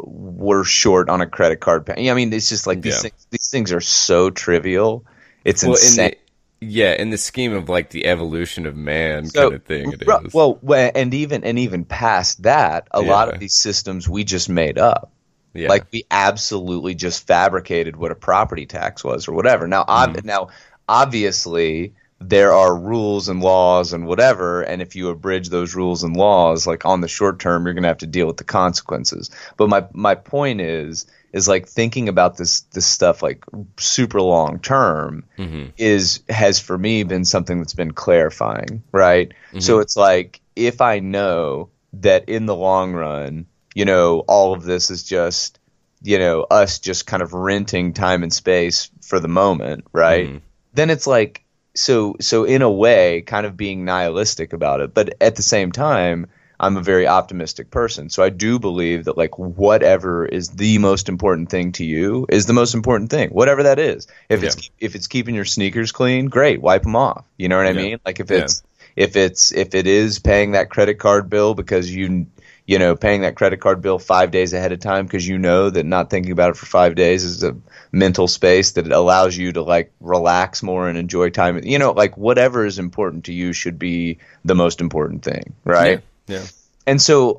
we're short on a credit card. I mean, it's just like Yeah. these things are so trivial. It's Well, insane. in the scheme of like the evolution of man So, kind of thing, it ru- is. well, well, and even past that, a lot Yeah. of these systems we just made up. Yeah. Like we absolutely just fabricated what a property tax was or whatever. Now, now obviously there are rules and laws and whatever, and if you abridge those rules and laws, like on the short term, you're going to have to deal with the consequences. But my point is like thinking about this stuff like super long term Hmm. has for me been something that's been clarifying, right? So it's like if I know that in the long run, all of this is just, us just kind of renting time and space for the moment, right? Hmm. Then it's like, so in a way, kind of being nihilistic about it. But at the same time, I'm a very optimistic person. So I do believe that like whatever is the most important thing to you is the most important thing, whatever that is. If Yeah. it's keeping your sneakers clean, great, wipe them off. You know what I Yeah. mean? Like if Yeah. it is paying that credit card bill because paying that credit card bill 5 days ahead of time because that not thinking about it for 5 days is a mental space that allows you to like relax more and enjoy time. Like whatever is important to you should be the most important thing, right? Yeah. And so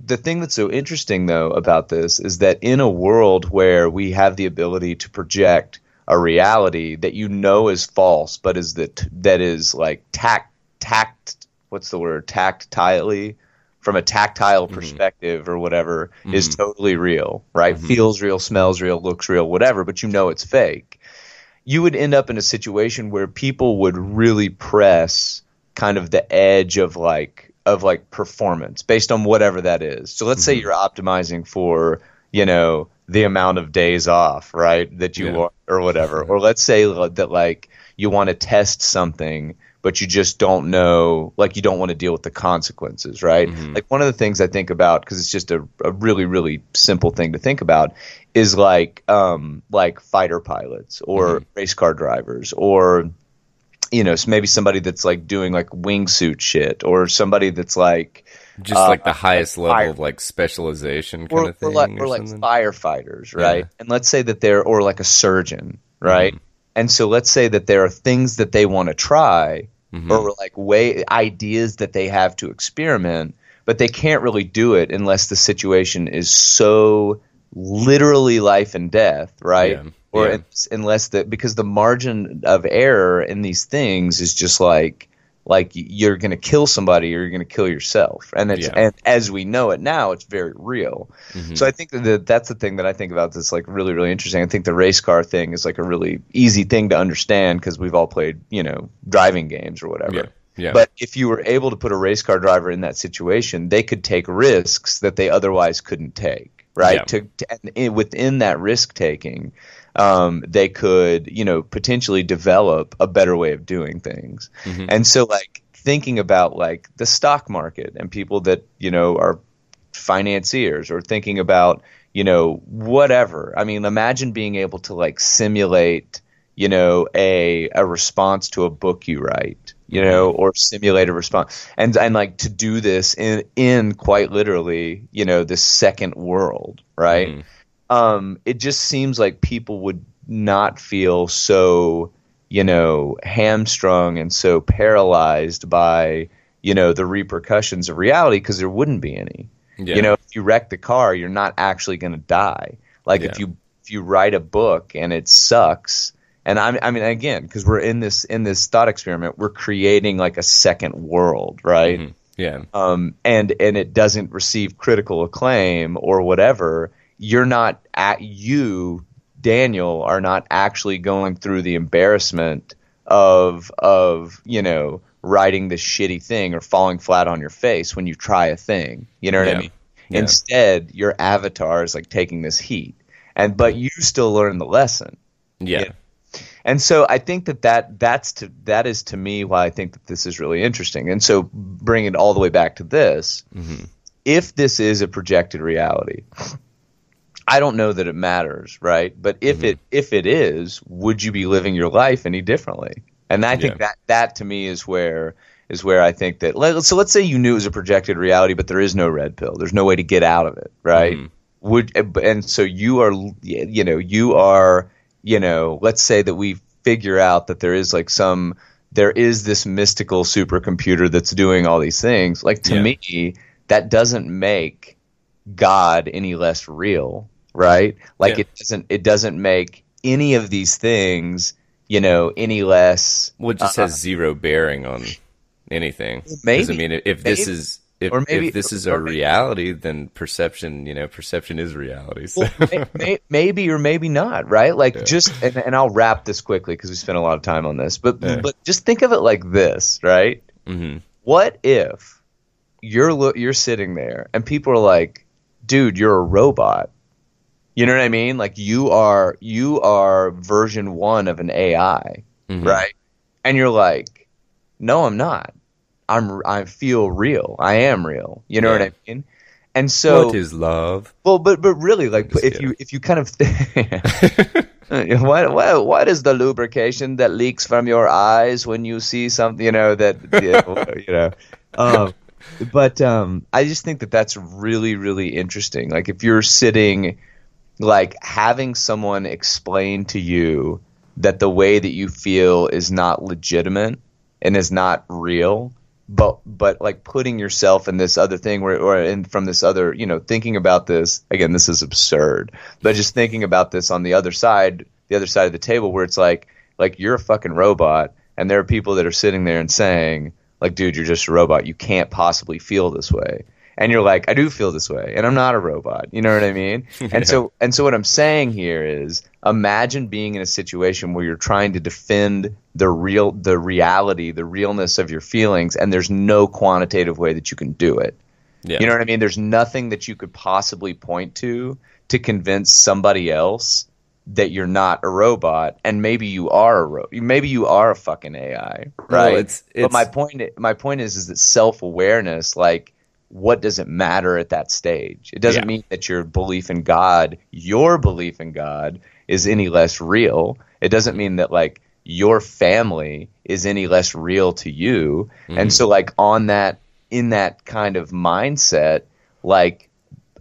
the thing that's so interesting though about this is that in a world where we have the ability to project a reality that is false, but that is like tactilely, from a tactile perspective or whatever, is totally real, right? Feels real, smells real, looks real, whatever, but it's fake. You would end up in a situation where people would really press kind of the edge of performance based on whatever that is. So let's say you're optimizing for, the amount of days off, right? That you Yeah. want or whatever. Or let's say that like you want to test something, but you just don't know, like you don't want to deal with the consequences, right? Like one of the things I think about, because it's just a really, really simple thing to think about, is like fighter pilots or race car drivers or maybe somebody that's like doing like wingsuit shit, or somebody that's like Just like the like highest level fire, of like specialization kind of thing or or like something. firefighters, Yeah. right? And let's say that they're, or like a surgeon, right? Hmm. And so let's say that there are things that they want to try, Hmm. or like ideas that they have to experiment, but they can't really do it unless the situation is so literally life and death, right? Yeah. Or Yeah. unless because the margin of error in these things is just like you're going to kill somebody or you're going to kill yourself. Yeah. And as we know it now, it's very real. So Hmm. I think that's the thing that I think about that's like really, really interesting. I think the race car thing is like a really easy thing to understand because we've all played, driving games or Yeah. whatever. Yeah. But if you were able to put a race car driver in that situation, they could take risks that they otherwise couldn't take, right? Yeah. And within that risk taking, they could, potentially develop a better way of doing things. Hmm. And so, like, thinking about like the stock market and people that, are financiers, or thinking about, whatever. I mean, imagine being able to like simulate, a response to a book you write, Hmm. or simulate a response, and like to do this in quite literally, this second world, right? Hmm. It just seems like people would not feel so, hamstrung and so paralyzed by, the repercussions of reality, because there wouldn't be any. Yeah. If you wreck the car, you're not actually going to die. Like Yeah. if you write a book and it sucks, and I mean again, because we're in this thought experiment, we're creating like a second world, right? Hmm. Yeah. And it doesn't receive critical acclaim or whatever, you, Daniel, are not actually going through the embarrassment of writing this shitty thing or falling flat on your face when you try a thing. You know what I Yeah. mean? Yeah. Instead, your avatar is like taking this heat, but you still learn the lesson. You Yeah. know? And so I think that is to me why I think that this is really interesting. And so bring it all the way back to this. Hmm. If this is a projected reality, I don't know that it matters, right? But if Hmm. it is, would you be living your life any differently? And I Yeah. think that to me is where I think that. So let's say you knew it was a projected reality, but there is no red pill. There's no way to get out of it, right? Hmm. And so you are, let's say that we figure out that there is this mystical supercomputer that's doing all these things. Like, to Yeah. me, that doesn't make God any less real, right? Like, Yeah. it doesn't make any of these things, any less. Well, it just has zero bearing on anything. Because I Maybe, mean, if this maybe, is or if maybe, this is or our reality, then perception is reality. So well, maybe or maybe not, right? Like, yeah. and I'll wrap this quickly because we spent a lot of time on this, but Yeah. just think of it like this, right? Hmm. What if you're sitting there and people are like, "Dude, you're a robot." You know what I mean? Like, you are version 1 of an AI, Hmm. right? And you're like, "No, I'm not. I feel real. I am real." You know what Yeah. I mean? And What so, is love? well, but really, like, Just if kidding. you kind of what is the lubrication that leaks from your eyes when you see something, that um, but I just think that that's really, really interesting. Like, if you're sitting, like, having someone explain to you that the way that you feel is not legitimate and is not real, but like putting yourself in this other thing from this other, thinking about this again, this is absurd, but just thinking about this on the other side of the table, where it's like you're a fucking robot, and there are people that are sitting there and saying, like, "Dude, you're just a robot. You can't possibly feel this way." And you're like, "I do feel this way, and I'm not a robot." You know what I mean? And Yeah. so what I'm saying here is, imagine being in a situation where you're trying to defend the reality, the realness of your feelings, and there's no quantitative way that you can do it. Yeah. You know what I mean? There's nothing that you could possibly point to convince somebody else that you're not a robot, and maybe you are maybe you are a fucking AI, Well, right? it's But it's my point is that self-awareness, like, what does it matter at that stage? It doesn't yeah. mean that your belief in God is any less real. It doesn't mean that, like, your family is any less real to you. And so like in that kind of mindset, like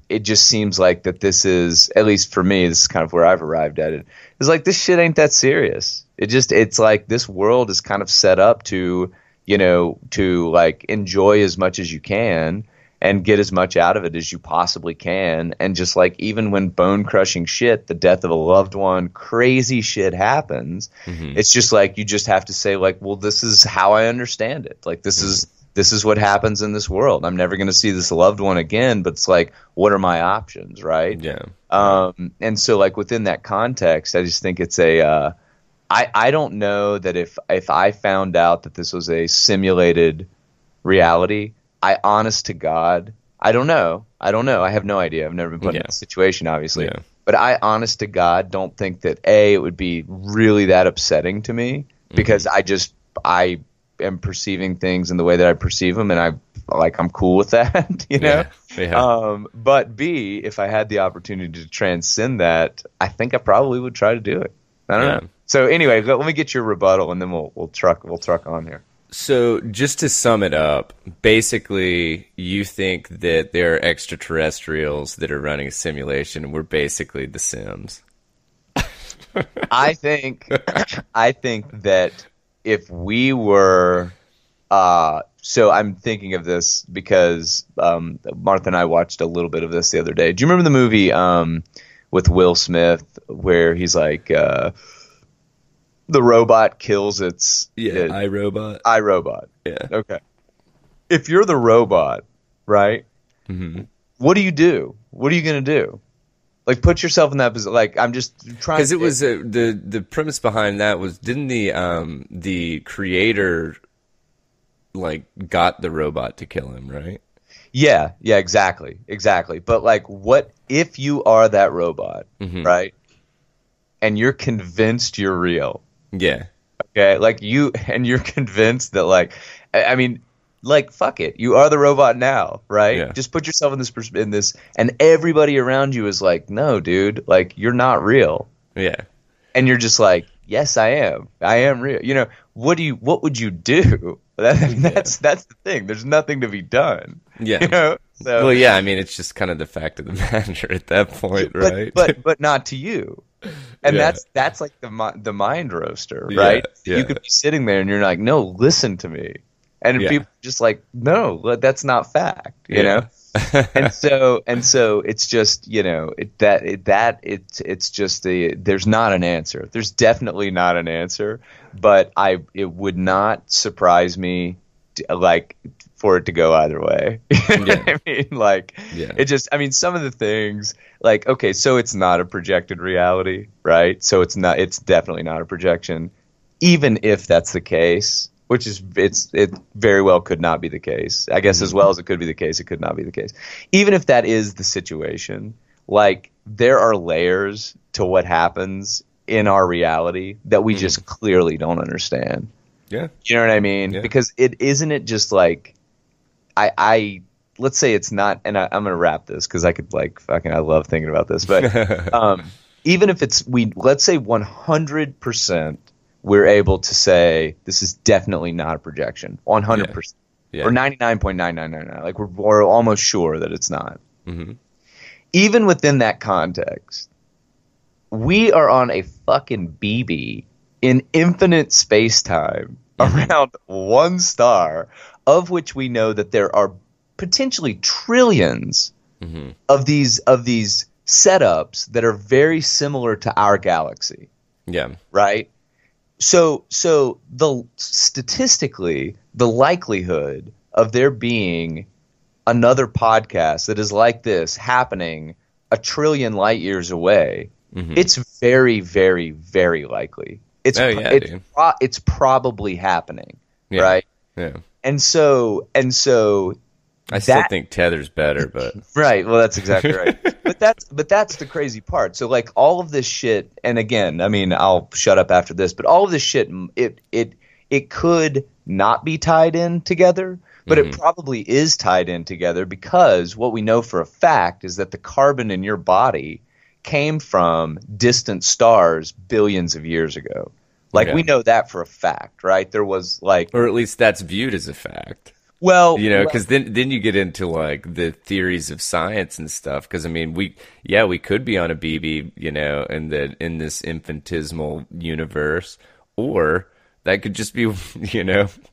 it just seems like that this is, at least for me, this is kind of where I've arrived at it. It's like, this shit ain't that serious. It's like this world is kind of set up to, to like enjoy as much as you can and get as much out of it as you possibly can. And just like, even when bone crushing shit, the death of a loved one, crazy shit happens. It's just like, you just have to say like, well, this is how I understand it. Like, this is what happens in this world. I'm never going to see this loved one again, but it's like, what are my options? Right. Yeah. And so like within that context, I just think it's I don't know that if I found out that this was a simulated reality, honest to God, I don't know. I have no idea. I've never been put in that situation, obviously. Yeah. But I, honest to God, don't think that it would be really that upsetting to me, because I am perceiving things in the way that I perceive them, and I'm cool with that, Yeah. But B, if I had the opportunity to transcend that, I think I probably would try to do it. I don't know. So anyway, let me get your rebuttal, and then we'll truck on here. So just to sum it up, basically, you think that there are extraterrestrials that are running a simulation, and we're basically the Sims. I think that if we were, so I'm thinking of this because Martha and I watched a little bit of this the other day. Do you remember the movie with Will Smith where he's like, the robot kills its iRobot. iRobot. Yeah. Okay. If you're the robot, right? What do you do? What are you going to do? Like, put yourself in that position. Like, I'm just trying. Because it was the premise behind that was, didn't the creator like got the robot to kill him, right? Yeah, exactly. But like, what if you are that robot, right? And you're convinced you're real. Yeah. Okay. Like you're convinced that I mean, like, fuck it. You are the robot now, right? Yeah. Just put yourself in this, and everybody around you is like, no, dude, like, you're not real. Yeah. And you're just like, yes, I am. I am real. What would you do? That's the thing. There's nothing to be done. Yeah. So, well, yeah, I mean, it's just kind of the fact of the matter at that point, right? But not to you. And that's like the mind roaster, right? Yeah. You could be sitting there and you're like, no, listen to me. And people are just like, no, that's not fact, you know? and so it's just, it's just there's not an answer. There's definitely not an answer, but it would not surprise me for it to go either way. I mean, I mean, some of the things, like, okay, so it's not a projected reality, right? So it's definitely not a projection, even if that's the case. Which is, it very well could not be the case. I guess as well as it could be the case, it could not be the case. Even if that is the situation, like, there are layers to what happens in our reality that we just clearly don't understand. Yeah. You know what I mean? Yeah. Because isn't it just like, let's say it's not, and I'm going to wrap this because I could I love thinking about this, but even if let's say 100%, we're able to say this is definitely not a projection, 100%, or 99.9999. Like, we're almost sure that it's not. Even within that context, we are on a fucking BB in infinite space-time around one star, of which we know that there are potentially trillions of these setups that are very similar to our galaxy. Yeah. Right? So statistically, the likelihood of there being another podcast that is like this happening a trillion light years away, it's very, very, very likely. It's probably happening, right? Yeah. And so I still think Tether's better, but right. Well, that's exactly right. but that's the crazy part. So, like, all of this shit, and again, I mean, I'll shut up after this, but all of this shit, it could not be tied in together, but it probably is tied in together, because what we know for a fact is that the carbon in your body came from distant stars billions of years ago. Like, we Yeah. know that for a fact, right? There was like, Or at least that's viewed as a fact. well, Because then you get into like the theories of science and stuff. Because I mean, we could be on a BB, in this infinitesimal universe, or that could just be,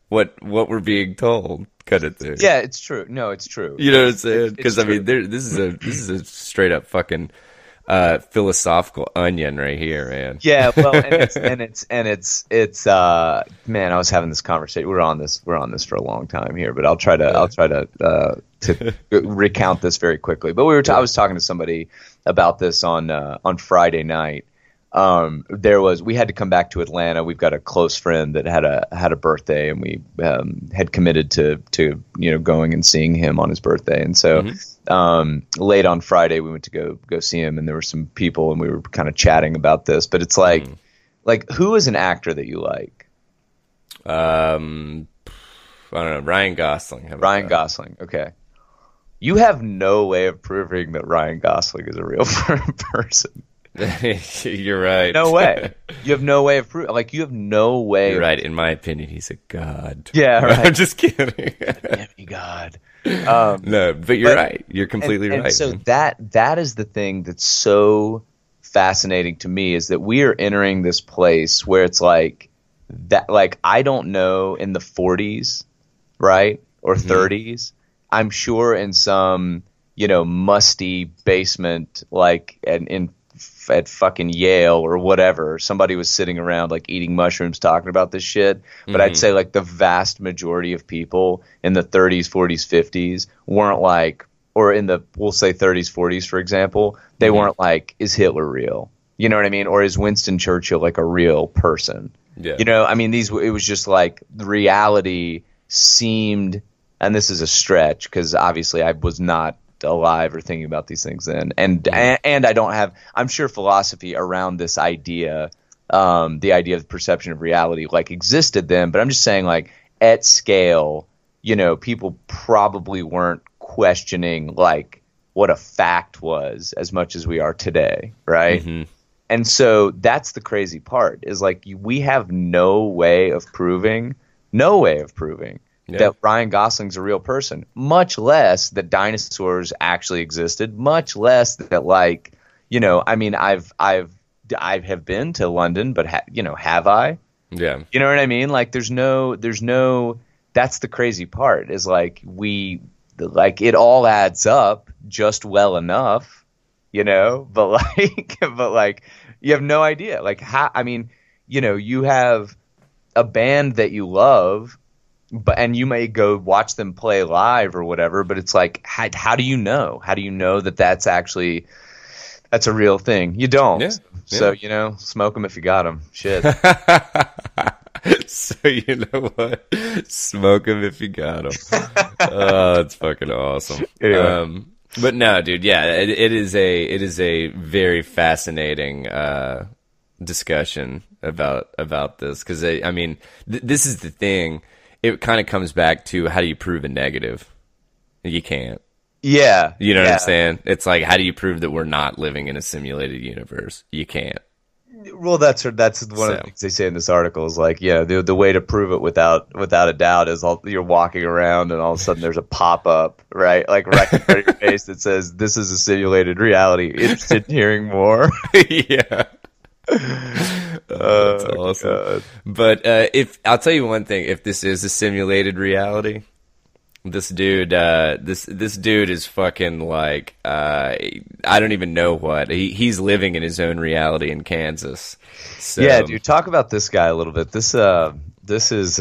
what we're being told, kind of thing. yeah, it's true. No, it's true. You know what I'm saying? It's Because I true. mean, this is a straight up fucking philosophical onion right here, man. Yeah, well, and it's man, I was having this conversation. We're on this for a long time here, but I'll try to recount this very quickly. But I was talking to somebody about this on Friday night. We had to come back to Atlanta. We've got a close friend that had a birthday, and we had committed to going and seeing him on his birthday. And so late on Friday, we went to go see him, and there were some people, and we were kind of chatting about this. But it's like who is an actor that you like? I don't know, Ryan Gosling. How about Ryan that? Gosling. Okay. You have no way of proving that Ryan Gosling is a real person. You're right. No way. You have no way of proving. Like, you have no way. You're right. In my opinion, he's a god. Yeah, right. I'm just kidding. God. No, but you're right. You're completely and right. so man. that is the thing that's so fascinating to me, is that we are entering this place where it's like that. Like, I don't know, in the 40s, right, or 30s, I'm sure in some musty basement, like at fucking Yale or whatever, somebody was sitting around like eating mushrooms talking about this shit. But I'd say like the vast majority of people in the 30s, 40s, 50s weren't like, or in the, we'll say 30s, 40s, for example, they weren't like, is Hitler real? You know what I mean? Or is Winston Churchill like a real person? Yeah. I mean, it was just like the reality seemed, and this is a stretch because obviously I was not alive or thinking about these things then, and I don't have, I'm sure, philosophy around this idea, the idea of the perception of reality like existed then, but I'm just saying, like, at scale, people probably weren't questioning like what a fact was as much as we are today, right? And so that's the crazy part, is like we have no way of proving that Ryan Gosling's a real person, much less that dinosaurs actually existed, much less that, like, I mean, I have been to London, but have I? Yeah. You know what I mean? Like, there's no, that's the crazy part, is like it all adds up just well enough, but like you have no idea, like, how, I mean, you have a band that you love, and you may go watch them play live or whatever, but it's like, how do you know? How do you know that that's a real thing? You don't. Yeah. So, smoke them if you got them. Shit. So you know what? Smoke them if you got them. Oh, that's fucking awesome. Anyway. But no, dude. Yeah, it is a very fascinating discussion about this, because I mean, this is the thing. It kind of comes back to, how do you prove a negative? You can't. Yeah. You know what I'm saying? It's like, how do you prove that we're not living in a simulated universe? You can't. Well, that's one of the things they say in this article, is like, the way to prove it without a doubt is you're walking around and all of a sudden there's a pop-up, right? Like, right in front of your face that says, "This is a simulated reality. Interested in hearing more?" Yeah. That's awesome. God. But if I'll tell you one thing, if this is a simulated reality, this dude is fucking like, I don't even know what he's living in his own reality in Kansas. So, yeah, dude, talk about this guy a little bit. This is.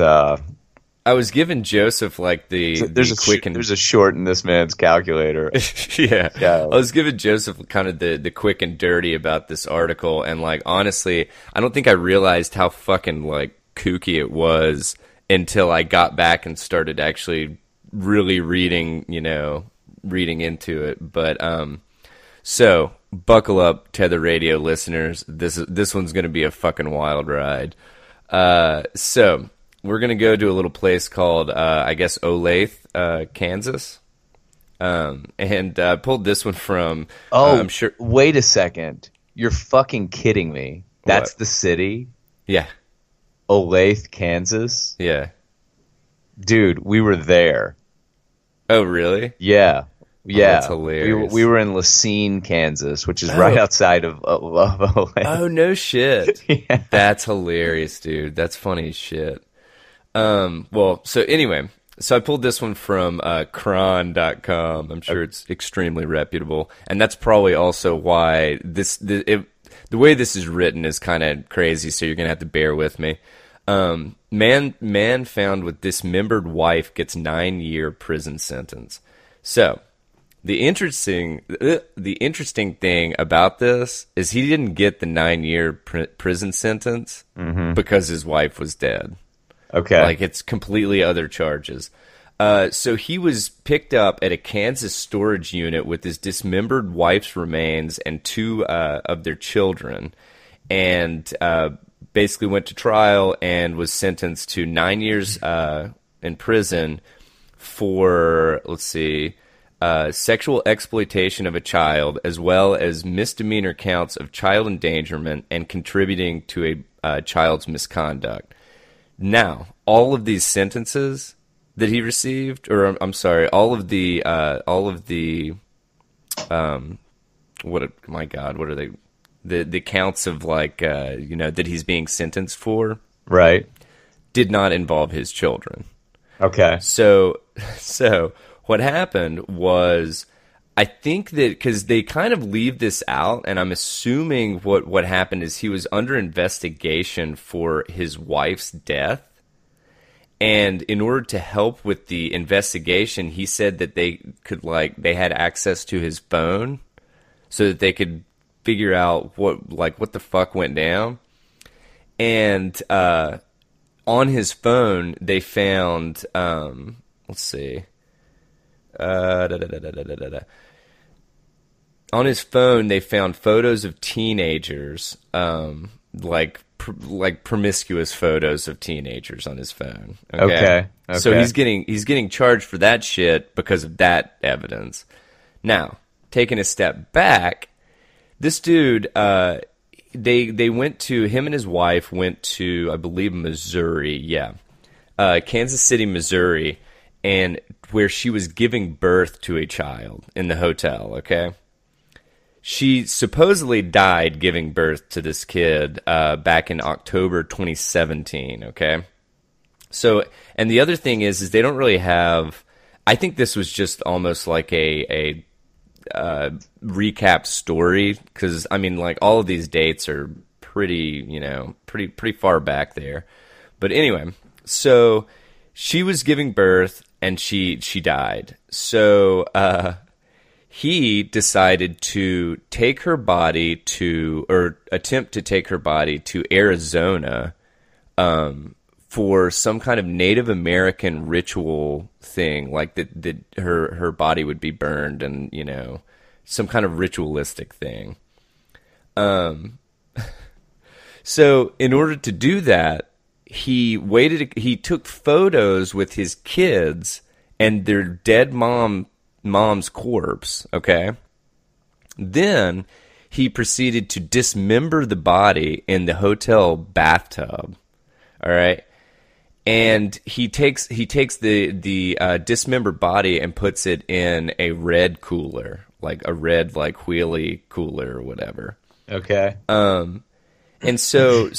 I was giving Joseph like there's a short in this man's calculator. Yeah. I was giving Joseph kind of the quick and dirty about this article, and like, honestly, I don't think I realized how fucking like kooky it was until I got back and started actually really reading into it. But so buckle up, Tether Radio listeners. This one's gonna be a fucking wild ride. So we're going to go to a little place called, I guess, Olathe, Kansas. And pulled this one from... I'm sure. Wait a second. You're fucking kidding me. That's the city? Yeah. Olathe, Kansas. Yeah. Dude, we were there. Oh, really? Yeah. Oh, that's Yeah. We hilarious. were in Lacine, Kansas, which is right Oh, outside of Olathe. oh, no shit. Yeah. That's hilarious, dude. That's funny as shit. Well, so anyway, so I pulled this one from Cron.com. I'm sure it's extremely reputable, and that's probably also why the way this is written is kind of crazy. So you're gonna have to bear with me. Man found with dismembered wife gets 9-year prison sentence. So the interesting thing about this is he didn't get the 9-year prison sentence because his wife was dead. Okay. Like, it's completely other charges. So he was picked up at a Kansas storage unit with his dismembered wife's remains and two of their children, and basically went to trial and was sentenced to 9 years in prison for, let's see, sexual exploitation of a child, as well as misdemeanor counts of child endangerment and contributing to a child's misconduct. Now, all of these sentences that he received, or I'm sorry, all of the, my God, what are they? The counts of that he's being sentenced for Right. did not involve his children. Okay. So what happened was, I think that because they kind of leave this out, and I'm assuming what happened is he was under investigation for his wife's death. And in order to help with the investigation, he said that they had access to his phone so that they could figure out what the fuck went down. And on his phone, they found, let's see. On his phone, they found photos of teenagers, like promiscuous photos of teenagers on his phone. Okay. So he's getting charged for that shit because of that evidence. Now, taking a step back, this dude, they went to, him and his wife went to, I believe, Missouri. Yeah, Kansas City, Missouri, and where she was giving birth to a child in the hotel. Okay. She supposedly died giving birth to this kid back in October 2017, okay? So, and the other thing is they don't really have, I think this was just almost like a recap story, because, I mean, like, all of these dates are pretty far back there. But anyway, so she was giving birth, and she died. So, he decided to take her body or attempt to take her body to Arizona for some kind of Native American ritual thing, like that her body would be burned, and some kind of ritualistic thing. So in order to do that, he took photos with his kids and their dead mom's corpse, okay? Then he proceeded to dismember the body in the hotel bathtub, all right? And he takes the dismembered body and puts it in a red cooler, like a red, like, wheelie cooler or whatever. Okay. And so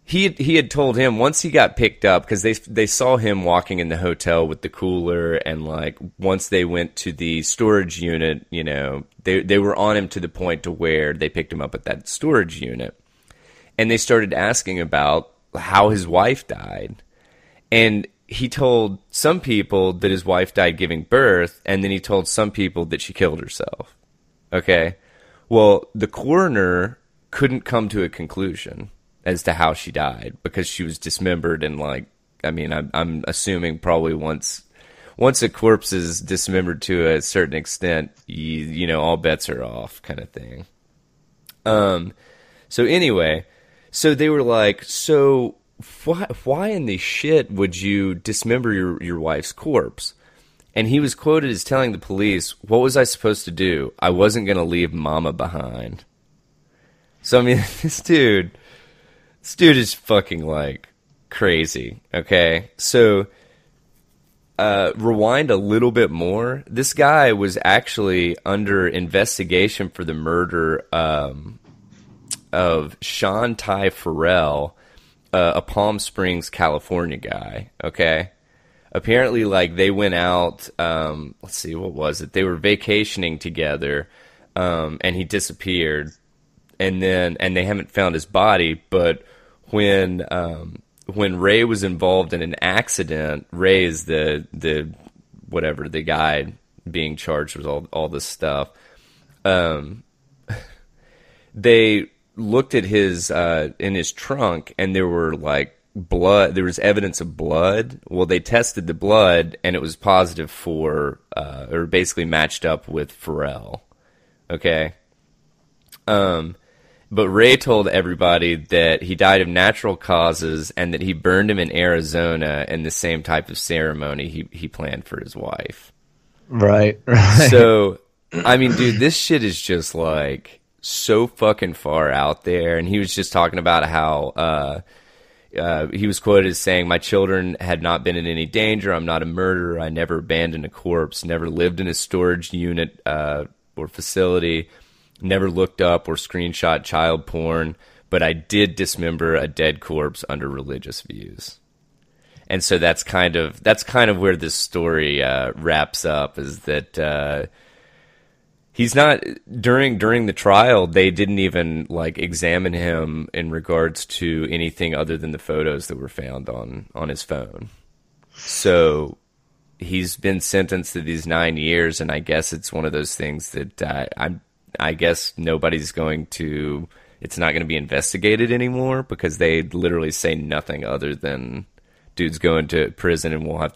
He had told him once he got picked up, because they saw him walking in the hotel with the cooler, and like once they went to the storage unit, they were on him to the point to where they picked him up at that storage unit, and they started asking about how his wife died, and he told some people that his wife died giving birth, and then he told some people that she killed herself. Okay, well, the coroner couldn't come to a conclusion as to how she died, because she was dismembered, and I'm assuming probably once a corpse is dismembered to a certain extent, all bets are off, kind of thing. So anyway, so they were like, so why in the shit would you dismember your wife's corpse? And he was quoted as telling the police, "What was I supposed to do? I wasn't going to leave mama behind." So I mean, this dude, This dude is fucking like crazy. Okay, so rewind a little bit more. This guy was actually under investigation for the murder of Sean Ty Farrell, a Palm Springs, California guy. Okay, apparently, like they went out. Let's see, what was it? They were vacationing together, and he disappeared, and they haven't found his body. But when Ray was involved in an accident, Ray is the whatever, the guy being charged with all this stuff. They looked at his in his trunk, and there were like blood. There was evidence of blood. Well, they tested the blood, and it was positive for, or basically matched up with Pharrell. Okay. But Ray told everybody that he died of natural causes and that he burned him in Arizona in the same type of ceremony he planned for his wife. Right, right. So, I mean, dude, this shit is just like so fucking far out there. And he was just talking about how he was quoted as saying, "My children had not been in any danger. I'm not a murderer. I never abandoned a corpse, never lived in a storage unit or facility. Never looked up or screenshot child porn, but I did dismember a dead corpse under religious views." And so that's kind of where this story wraps up. Is that he's not during the trial? They didn't even like examine him in regards to anything other than the photos that were found on his phone. So he's been sentenced to these 9 years, and I guess it's one of those things that I guess nobody's going to, it's not going to be investigated anymore because they literally say nothing other than dude's going to prison and we'll have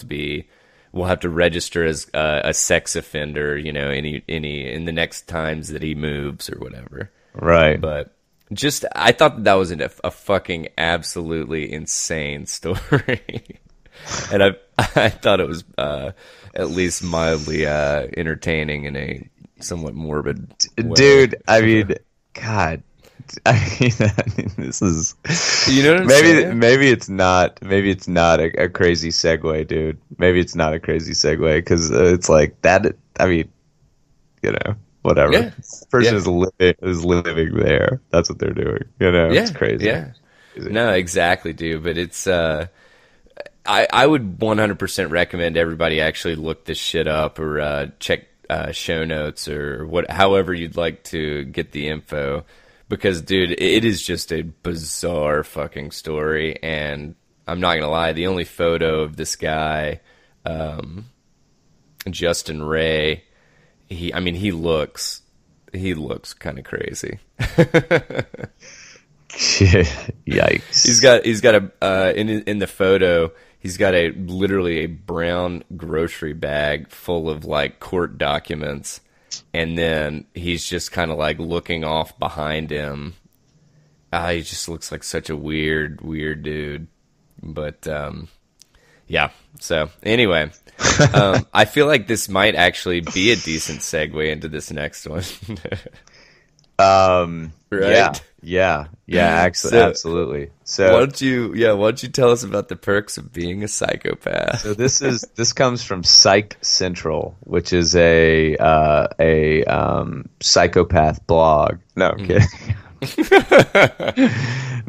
to register as a sex offender, you know, any in the next times that he moves or whatever. Right. But just, I thought that was a fucking absolutely insane story. And I thought it was at least mildly entertaining in a somewhat morbid way. Dude, I mean, God, this is, you know what I'm saying? Maybe it's not a crazy segue, dude. Maybe it's not a crazy segue because it's like that. I mean, you know, whatever. Yeah. Person is living there. That's what they're doing. You know, Yeah. It's crazy. Yeah. Crazy. No, exactly, dude. But it's I would 100% recommend everybody actually look this shit up or check show notes or however you'd like to get the info, because dude, it is just a bizarre fucking story. And I'm not gonna lie, the only photo of this guy, Justin Ray, he looks kind of crazy. Yikes. He's got a in the photo, he's got literally a brown grocery bag full of like court documents, and then he's just kind of like looking off behind him. He just looks like such a weird dude. But yeah. So anyway, I feel like this might actually be a decent segue into this next one. Right? Yeah, absolutely. So why don't you tell us about the perks of being a psychopath? So this comes from Psych Central, which is a psychopath blog. No, I'm kidding.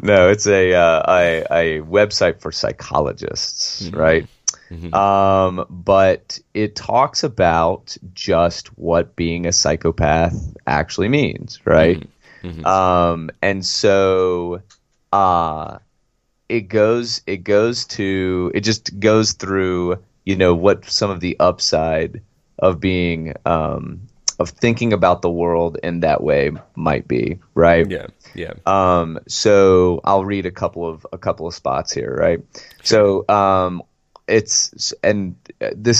No, it's a website for psychologists, right? Mm-hmm. But it talks about just what being a psychopath actually means, right? Mm-hmm. And so it just goes through, you know, what some of the upside of being of thinking about the world in that way might be, right? Yeah. So I'll read a couple of spots here, right? Sure. So this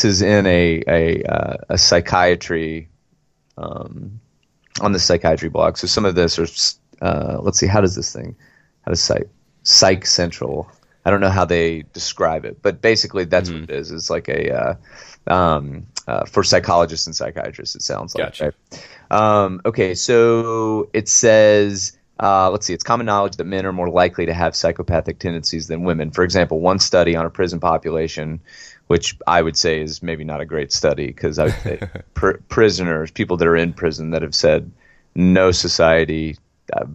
is in a psychiatry on the psychiatry blog. So some of this are let's see, how does Psych Central, I don't know how they describe it, but basically that's what it is. It's like a for psychologists and psychiatrists, it sounds like. Gotcha. Right? Okay, so it says let's see, it's common knowledge that men are more likely to have psychopathic tendencies than women. For example, one study on a prison population, which I would say is maybe not a great study, because I would say prisoners, people that are in prison that have said, no society,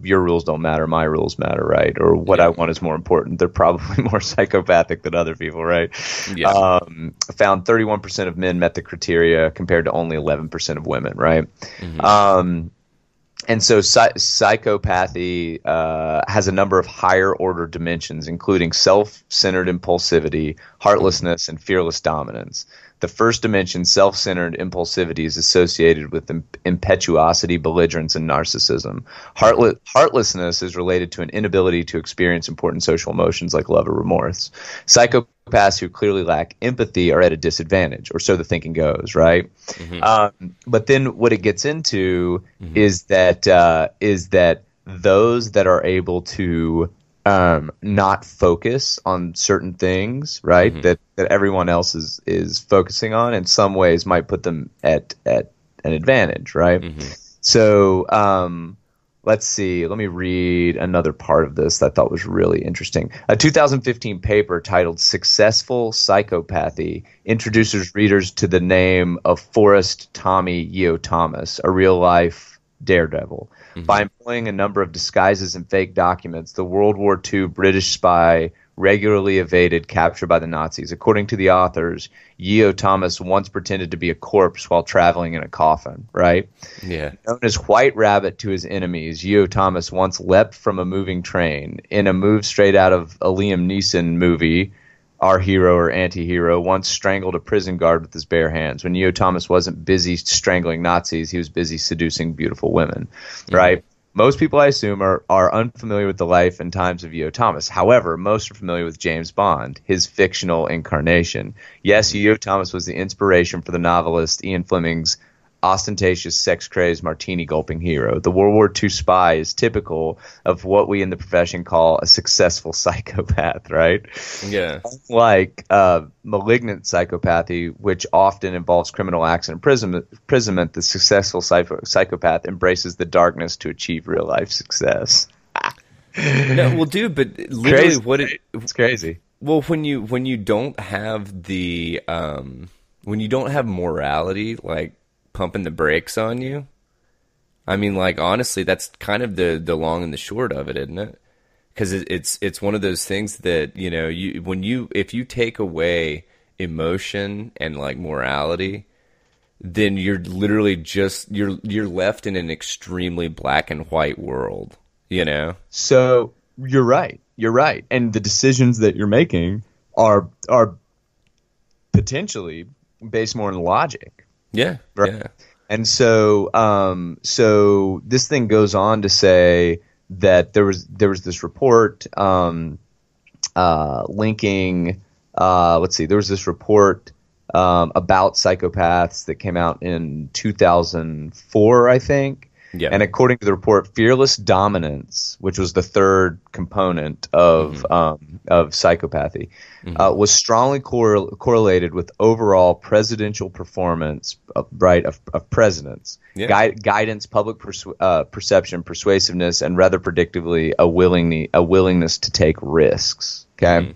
your rules don't matter, my rules matter, right? Or what I want is more important. They're probably more psychopathic than other people, right? Yeah. Found 31% of men met the criteria compared to only 11% of women, right? And so psychopathy has a number of higher order dimensions, including self-centered impulsivity, heartlessness, and fearless dominance. The first dimension, self-centered impulsivity, is associated with impetuosity, belligerence, and narcissism. Heartlessness is related to an inability to experience important social emotions like love or remorse. Psychopaths who clearly lack empathy are at a disadvantage, or so the thinking goes, right? But then what it gets into is that those that are able to not focus on certain things, right? That everyone else is focusing on, in some ways might put them at an advantage, right? So let's see. Let me read another part of this that I thought was really interesting. A 2015 paper titled "Successful Psychopathy" introduces readers to the name of Forrest Tommy Yeo Thomas, a real-life daredevil. By employing a number of disguises and fake documents, the World War II British spy regularly evaded capture by the Nazis. According to the authors, Yeo Thomas once pretended to be a corpse while traveling in a coffin, right? Yeah. Known as White Rabbit to his enemies, Yeo Thomas once leapt from a moving train. In a move straight out of a Liam Neeson movie, our hero or anti-hero once strangled a prison guard with his bare hands. When Yeo Thomas wasn't busy strangling Nazis, he was busy seducing beautiful women, right? Most people, I assume, are unfamiliar with the life and times of Yeo Thomas. However, most are familiar with James Bond, his fictional incarnation. Yes, Yeo Thomas was the inspiration for the novelist Ian Fleming's ostentatious, sex-crazed, martini-gulping hero. The World War II spy is typical of what we in the profession call a successful psychopath, right? Yeah. Like malignant psychopathy, which often involves criminal acts and imprisonment, the successful psychopath embraces the darkness to achieve real-life success. No, well, dude, but literally, Crazy. It's crazy. Well, when you don't have the when you don't have morality, like pumping the brakes on you, I mean, like, honestly, that's kind of the long and the short of it, isn't it? Because it's one of those things that, you know, if you take away emotion and like morality, then you're literally just you're left in an extremely black and white world, you know? So you're right. And the decisions that you're making are potentially based more on logic. Yeah. Right. Yeah. And so this thing goes on to say that there was this report linking there was this report about psychopaths that came out in 2004, I think. Yeah. And according to the report, fearless dominance, which was the third component of psychopathy, was strongly correlated with overall presidential performance, of presidents, guidance, public perception, persuasiveness, and rather predictably a willingness to take risks. Okay.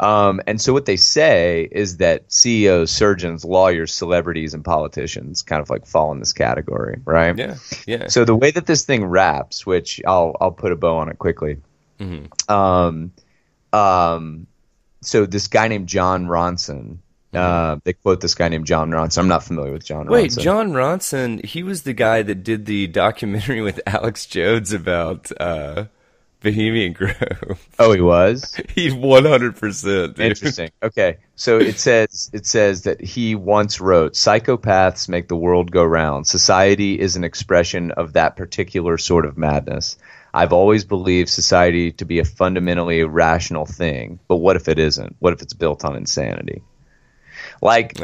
And so what they say is that CEOs, surgeons, lawyers, celebrities, and politicians kind of like fall in this category, right? Yeah, yeah. So the way that this thing wraps, which I'll put a bow on it quickly. So this guy named John Ronson, they quote this guy named John Ronson. I'm not familiar with John Ronson. Wait, John Ronson, he was the guy that did the documentary with Alex Jones about Bohemian Grove. Oh, he was? He's 100%. Dude. Interesting. Okay. So it says that he once wrote, "Psychopaths make the world go round. Society is an expression of that particular sort of madness. I've always believed society to be a fundamentally rational thing, but what if it isn't? What if it's built on insanity?" Like,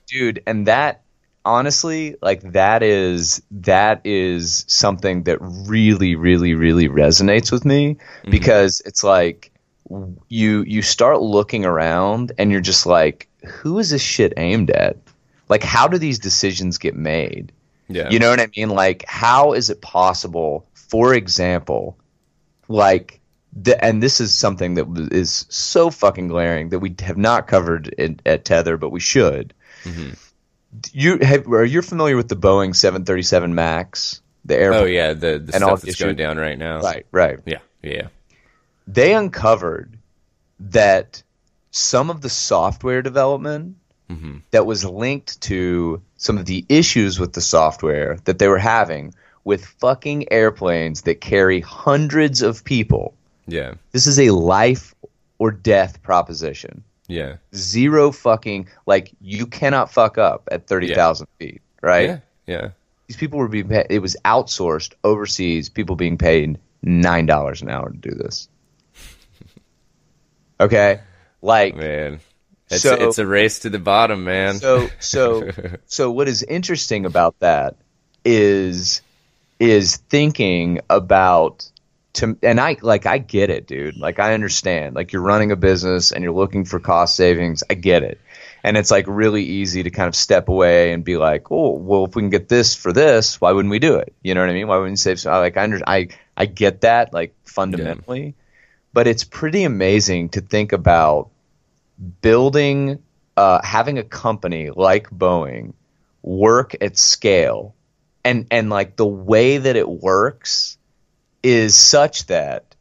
dude, and that, honestly, like, that is something that really, really, really resonates with me, because it's like you start looking around and you're just like, who is this shit aimed at? Like, how do these decisions get made? Yeah. You know what I mean? Like, how is it possible, for example, like and this is something that is so fucking glaring that we have not covered at Tether, but we should. Mm-hmm. Are you familiar with the Boeing 737 Max, the airplane? Oh yeah, the and all stuff that's going down right now. Right. Yeah. They uncovered that some of the software development that was linked to some of the issues with the software that they were having with fucking airplanes that carry hundreds of people. Yeah. This is a life or death proposition. Yeah. Zero fucking, like, you cannot fuck up at 30,000 feet, right? Yeah. These people were being paid, it was outsourced overseas, people being paid $9 an hour to do this. Okay? Like, Man. It's a race to the bottom, man. So what is interesting about that is thinking about and I get it, dude. Like, I understand. Like, you're running a business and you're looking for cost savings. I get it. And it's like really easy to kind of step away and be like, oh, well, if we can get this for this, why wouldn't we do it? You know what I mean? Why wouldn't we save some? Like, I get that, like, fundamentally. Yeah. But it's pretty amazing to think about building, having a company like Boeing work at scale, and like the way that it works is such that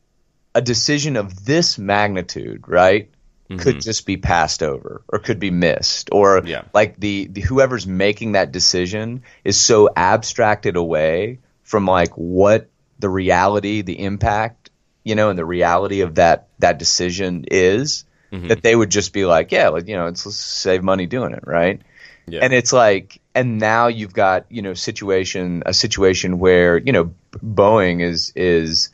a decision of this magnitude, right, could just be passed over or could be missed, or like the whoever's making that decision is so abstracted away from like what the reality, the impact, you know, and the reality of that decision is, that they would just be like, yeah, like, you know, let's save money doing it, right? Yeah. And it's like, and now you've got, you know, a situation where, you know, Boeing is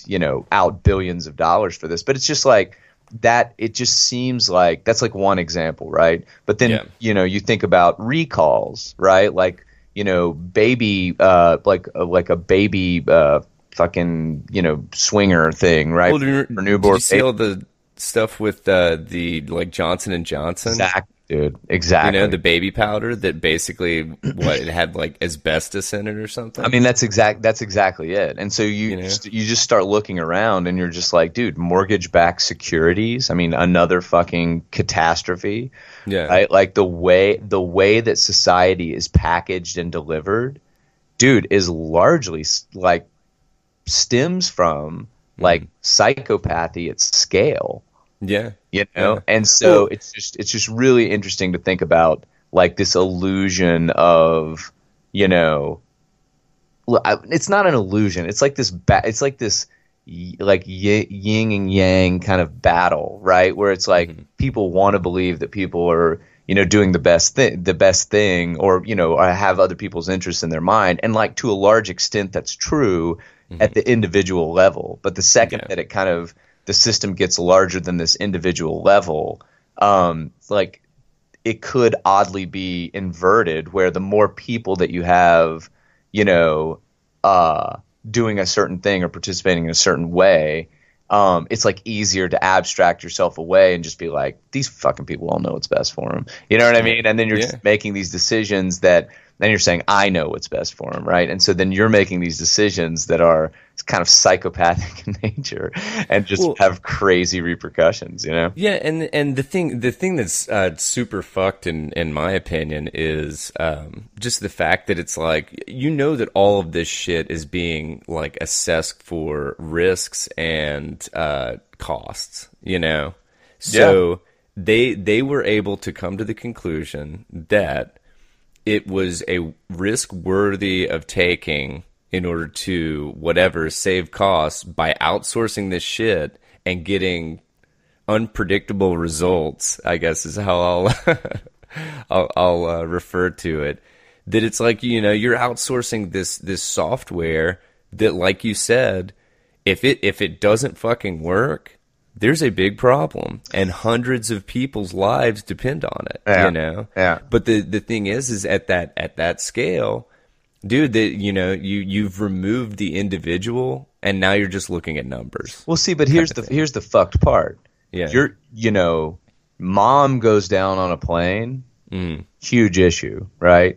you know, out billions of dollars for this, but it's just like that. It just seems like that's like one example, right? But then you know, you think about recalls, right? Like, you know, baby, like a baby, fucking, you know, swinger thing, right? Well, for newborn. Did you see all the stuff with the like Johnson and Johnson? Exactly. Dude, exactly. You know, the baby powder that basically it had like asbestos in it or something. I mean, that's exactly it. And so you just start looking around and you're just like, dude, mortgage-backed securities. I mean, another fucking catastrophe. Yeah. Right? Like the way that society is packaged and delivered, dude, is largely like stems from like psychopathy at scale. Yeah. You know, and so it's just really interesting to think about like this illusion of, you know, it's not an illusion. It's like this like yin and yang kind of battle, right? Where it's like people want to believe that people are, you know, doing the best thing, or, you know, or have other people's interests in their mind. And like to a large extent, that's true at the individual level. But the second that it kind of, the system gets larger than this individual level, like it could oddly be inverted, where the more people that you have, you know, doing a certain thing or participating in a certain way, it's like easier to abstract yourself away and just be like, these fucking people all know what's best for them. You know what I mean? And then you're just making these decisions that then you're saying, I know what's best for them, right? And so then you're making these decisions that are kind of psychopathic in nature and just have crazy repercussions, you know? Yeah, and the thing that's super fucked in my opinion is just the fact that it's like, you know, that all of this shit is being like assessed for risks and costs, you know? So they were able to come to the conclusion that it was a risk worthy of taking in order to whatever save costs by outsourcing this shit and getting unpredictable results, I guess is how I'll refer to it. That it's like, you know, you're outsourcing this software that, like you said, if it doesn't fucking work, there's a big problem, and hundreds of people's lives depend on it. You know. Yeah. But the thing is at that scale, dude, that, you know, you've removed the individual, and now you're just looking at numbers. Well, see, but here's the fucked part. Yeah. You know, mom goes down on a plane, huge issue, right?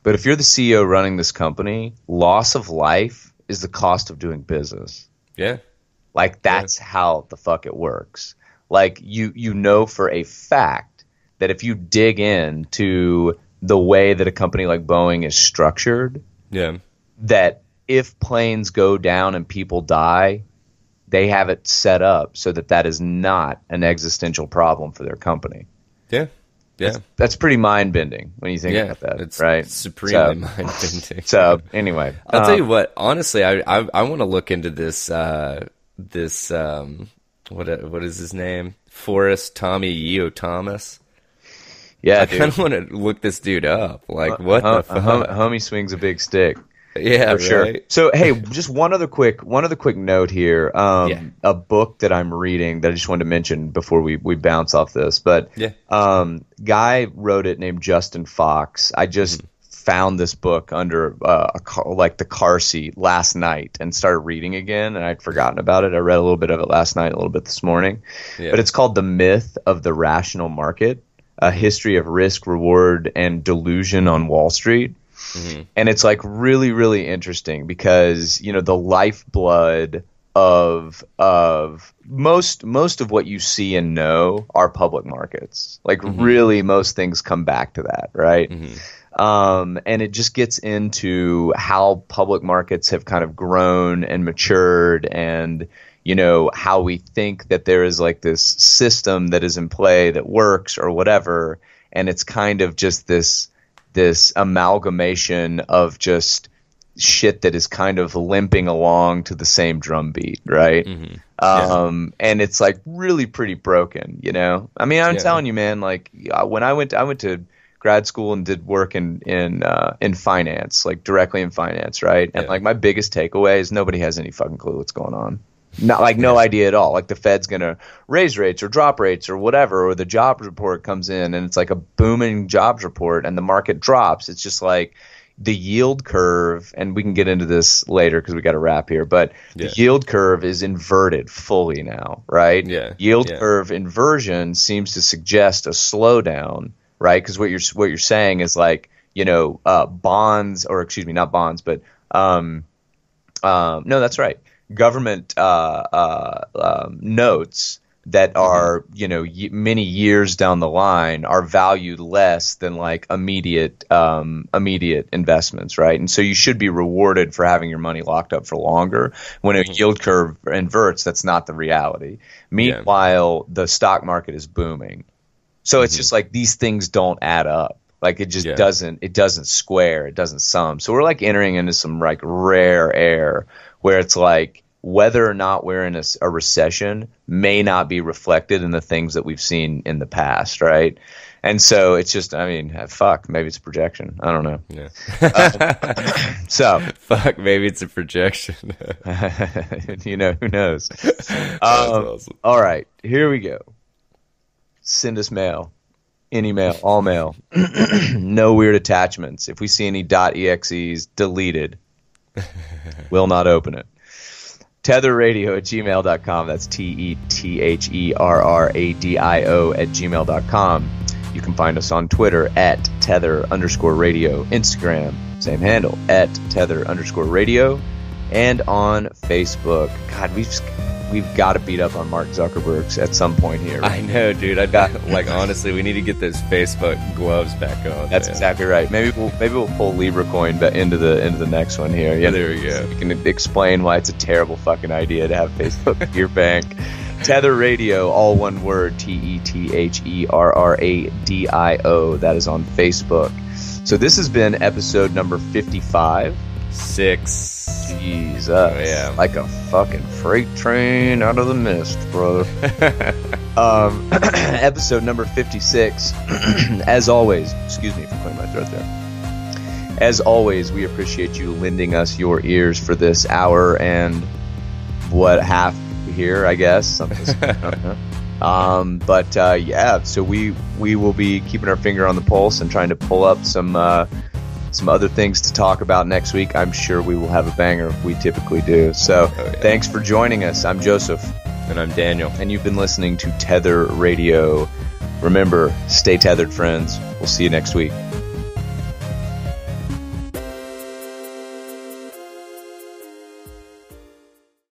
But if you're the CEO running this company, loss of life is the cost of doing business. Yeah. Like, that's how the fuck it works. Like, you know for a fact that if you dig into the way that a company like Boeing is structured, that if planes go down and people die, they have it set up so that that is not an existential problem for their company. Yeah. Yeah. That's pretty mind-bending when you think about that, it's right? Supremely mind-bending. So anyway, I'll tell you what. Honestly, I want to look into this what is his name? Forrest Tommy Yeo Thomas. Yeah, I kind of want to look this dude up. Like, what the fuck? Homie swings a big stick. Yeah, for sure. right. So, hey, just one other quick note here. A book that I'm reading that I just wanted to mention before we bounce off this. But guy wrote it named Justin Fox. I just found this book under the car seat last night and started reading again, and I'd forgotten about it. I read a little bit of it last night, a little bit this morning. Yeah. But it's called The Myth of the Rational Market: A History of Risk, Reward, and Delusion on Wall Street. And it's like really, really interesting because, you know, the lifeblood of most of what you see and know are public markets. Like really most things come back to that, right? And it just gets into how public markets have kind of grown and matured, and, you know, how we think that there is like this system that is in play that works or whatever. And it's kind of just this amalgamation of just shit that is kind of limping along to the same drum beat, right? And it's like really pretty broken, you know? I mean, I'm telling you, man, like when I went to grad school and did work in finance, like directly in finance, right? And like my biggest takeaway is nobody has any fucking clue what's going on. Not like no idea at all. Like the Fed's gonna raise rates or drop rates or whatever, or the jobs report comes in and it's like a booming jobs report and the market drops. It's just like the yield curve, and we can get into this later because we got to wrap here. But the yield curve is inverted fully now, right? Yield curve inversion seems to suggest a slowdown, right? Because what you're saying is like, you know, bonds, or excuse me, not bonds, but no, that's right. Government notes that are, you know, many years down the line are valued less than like immediate investments, right? And so you should be rewarded for having your money locked up for longer. When a yield curve inverts, that's not the reality. Meanwhile, the stock market is booming. So it's just like these things don't add up. Like it just doesn't square, it doesn't sum. So we're like entering into some like rare air where it's like whether or not we're in a recession may not be reflected in the things that we've seen in the past, right? And so it's just, I mean, fuck, maybe it's a projection. I don't know. So fuck, maybe it's a projection. You know, who knows? Awesome. All right, here we go. Send us mail. Any mail, all mail. No weird attachments. If we see any .exes, deleted. Will not open it. tetherradio@gmail.com. That's tetherradio@gmail.com. You can find us on Twitter at tether_radio. Instagram, same handle, at tether_radio. And on Facebook. God, we've got to beat up on Mark Zuckerberg's at some point here. Right? I know, dude. Like honestly, we need to get those Facebook gloves back on. That's exactly right. Maybe we'll pull LibreCoin into the next one here. Yeah, there we go. We can explain why it's a terrible fucking idea to have Facebook in your bank. Tether Radio, all one word, TETHERRADIO. That is on Facebook. So this has been episode number 55. 6. Jesus. Oh, yeah. Like a fucking freight train out of the mist, brother. Episode number 56. As always, excuse me for clearing my throat there. As always, we appreciate you lending us your ears for this hour and half here, I guess. Yeah, so we will be keeping our finger on the pulse and trying to pull up some other things to talk about next week. I'm sure we will have a banger. We typically do. So Thanks for joining us. I'm Joseph. And I'm Daniel. And you've been listening to Tether Radio. Remember, stay tethered, friends. We'll see you next week.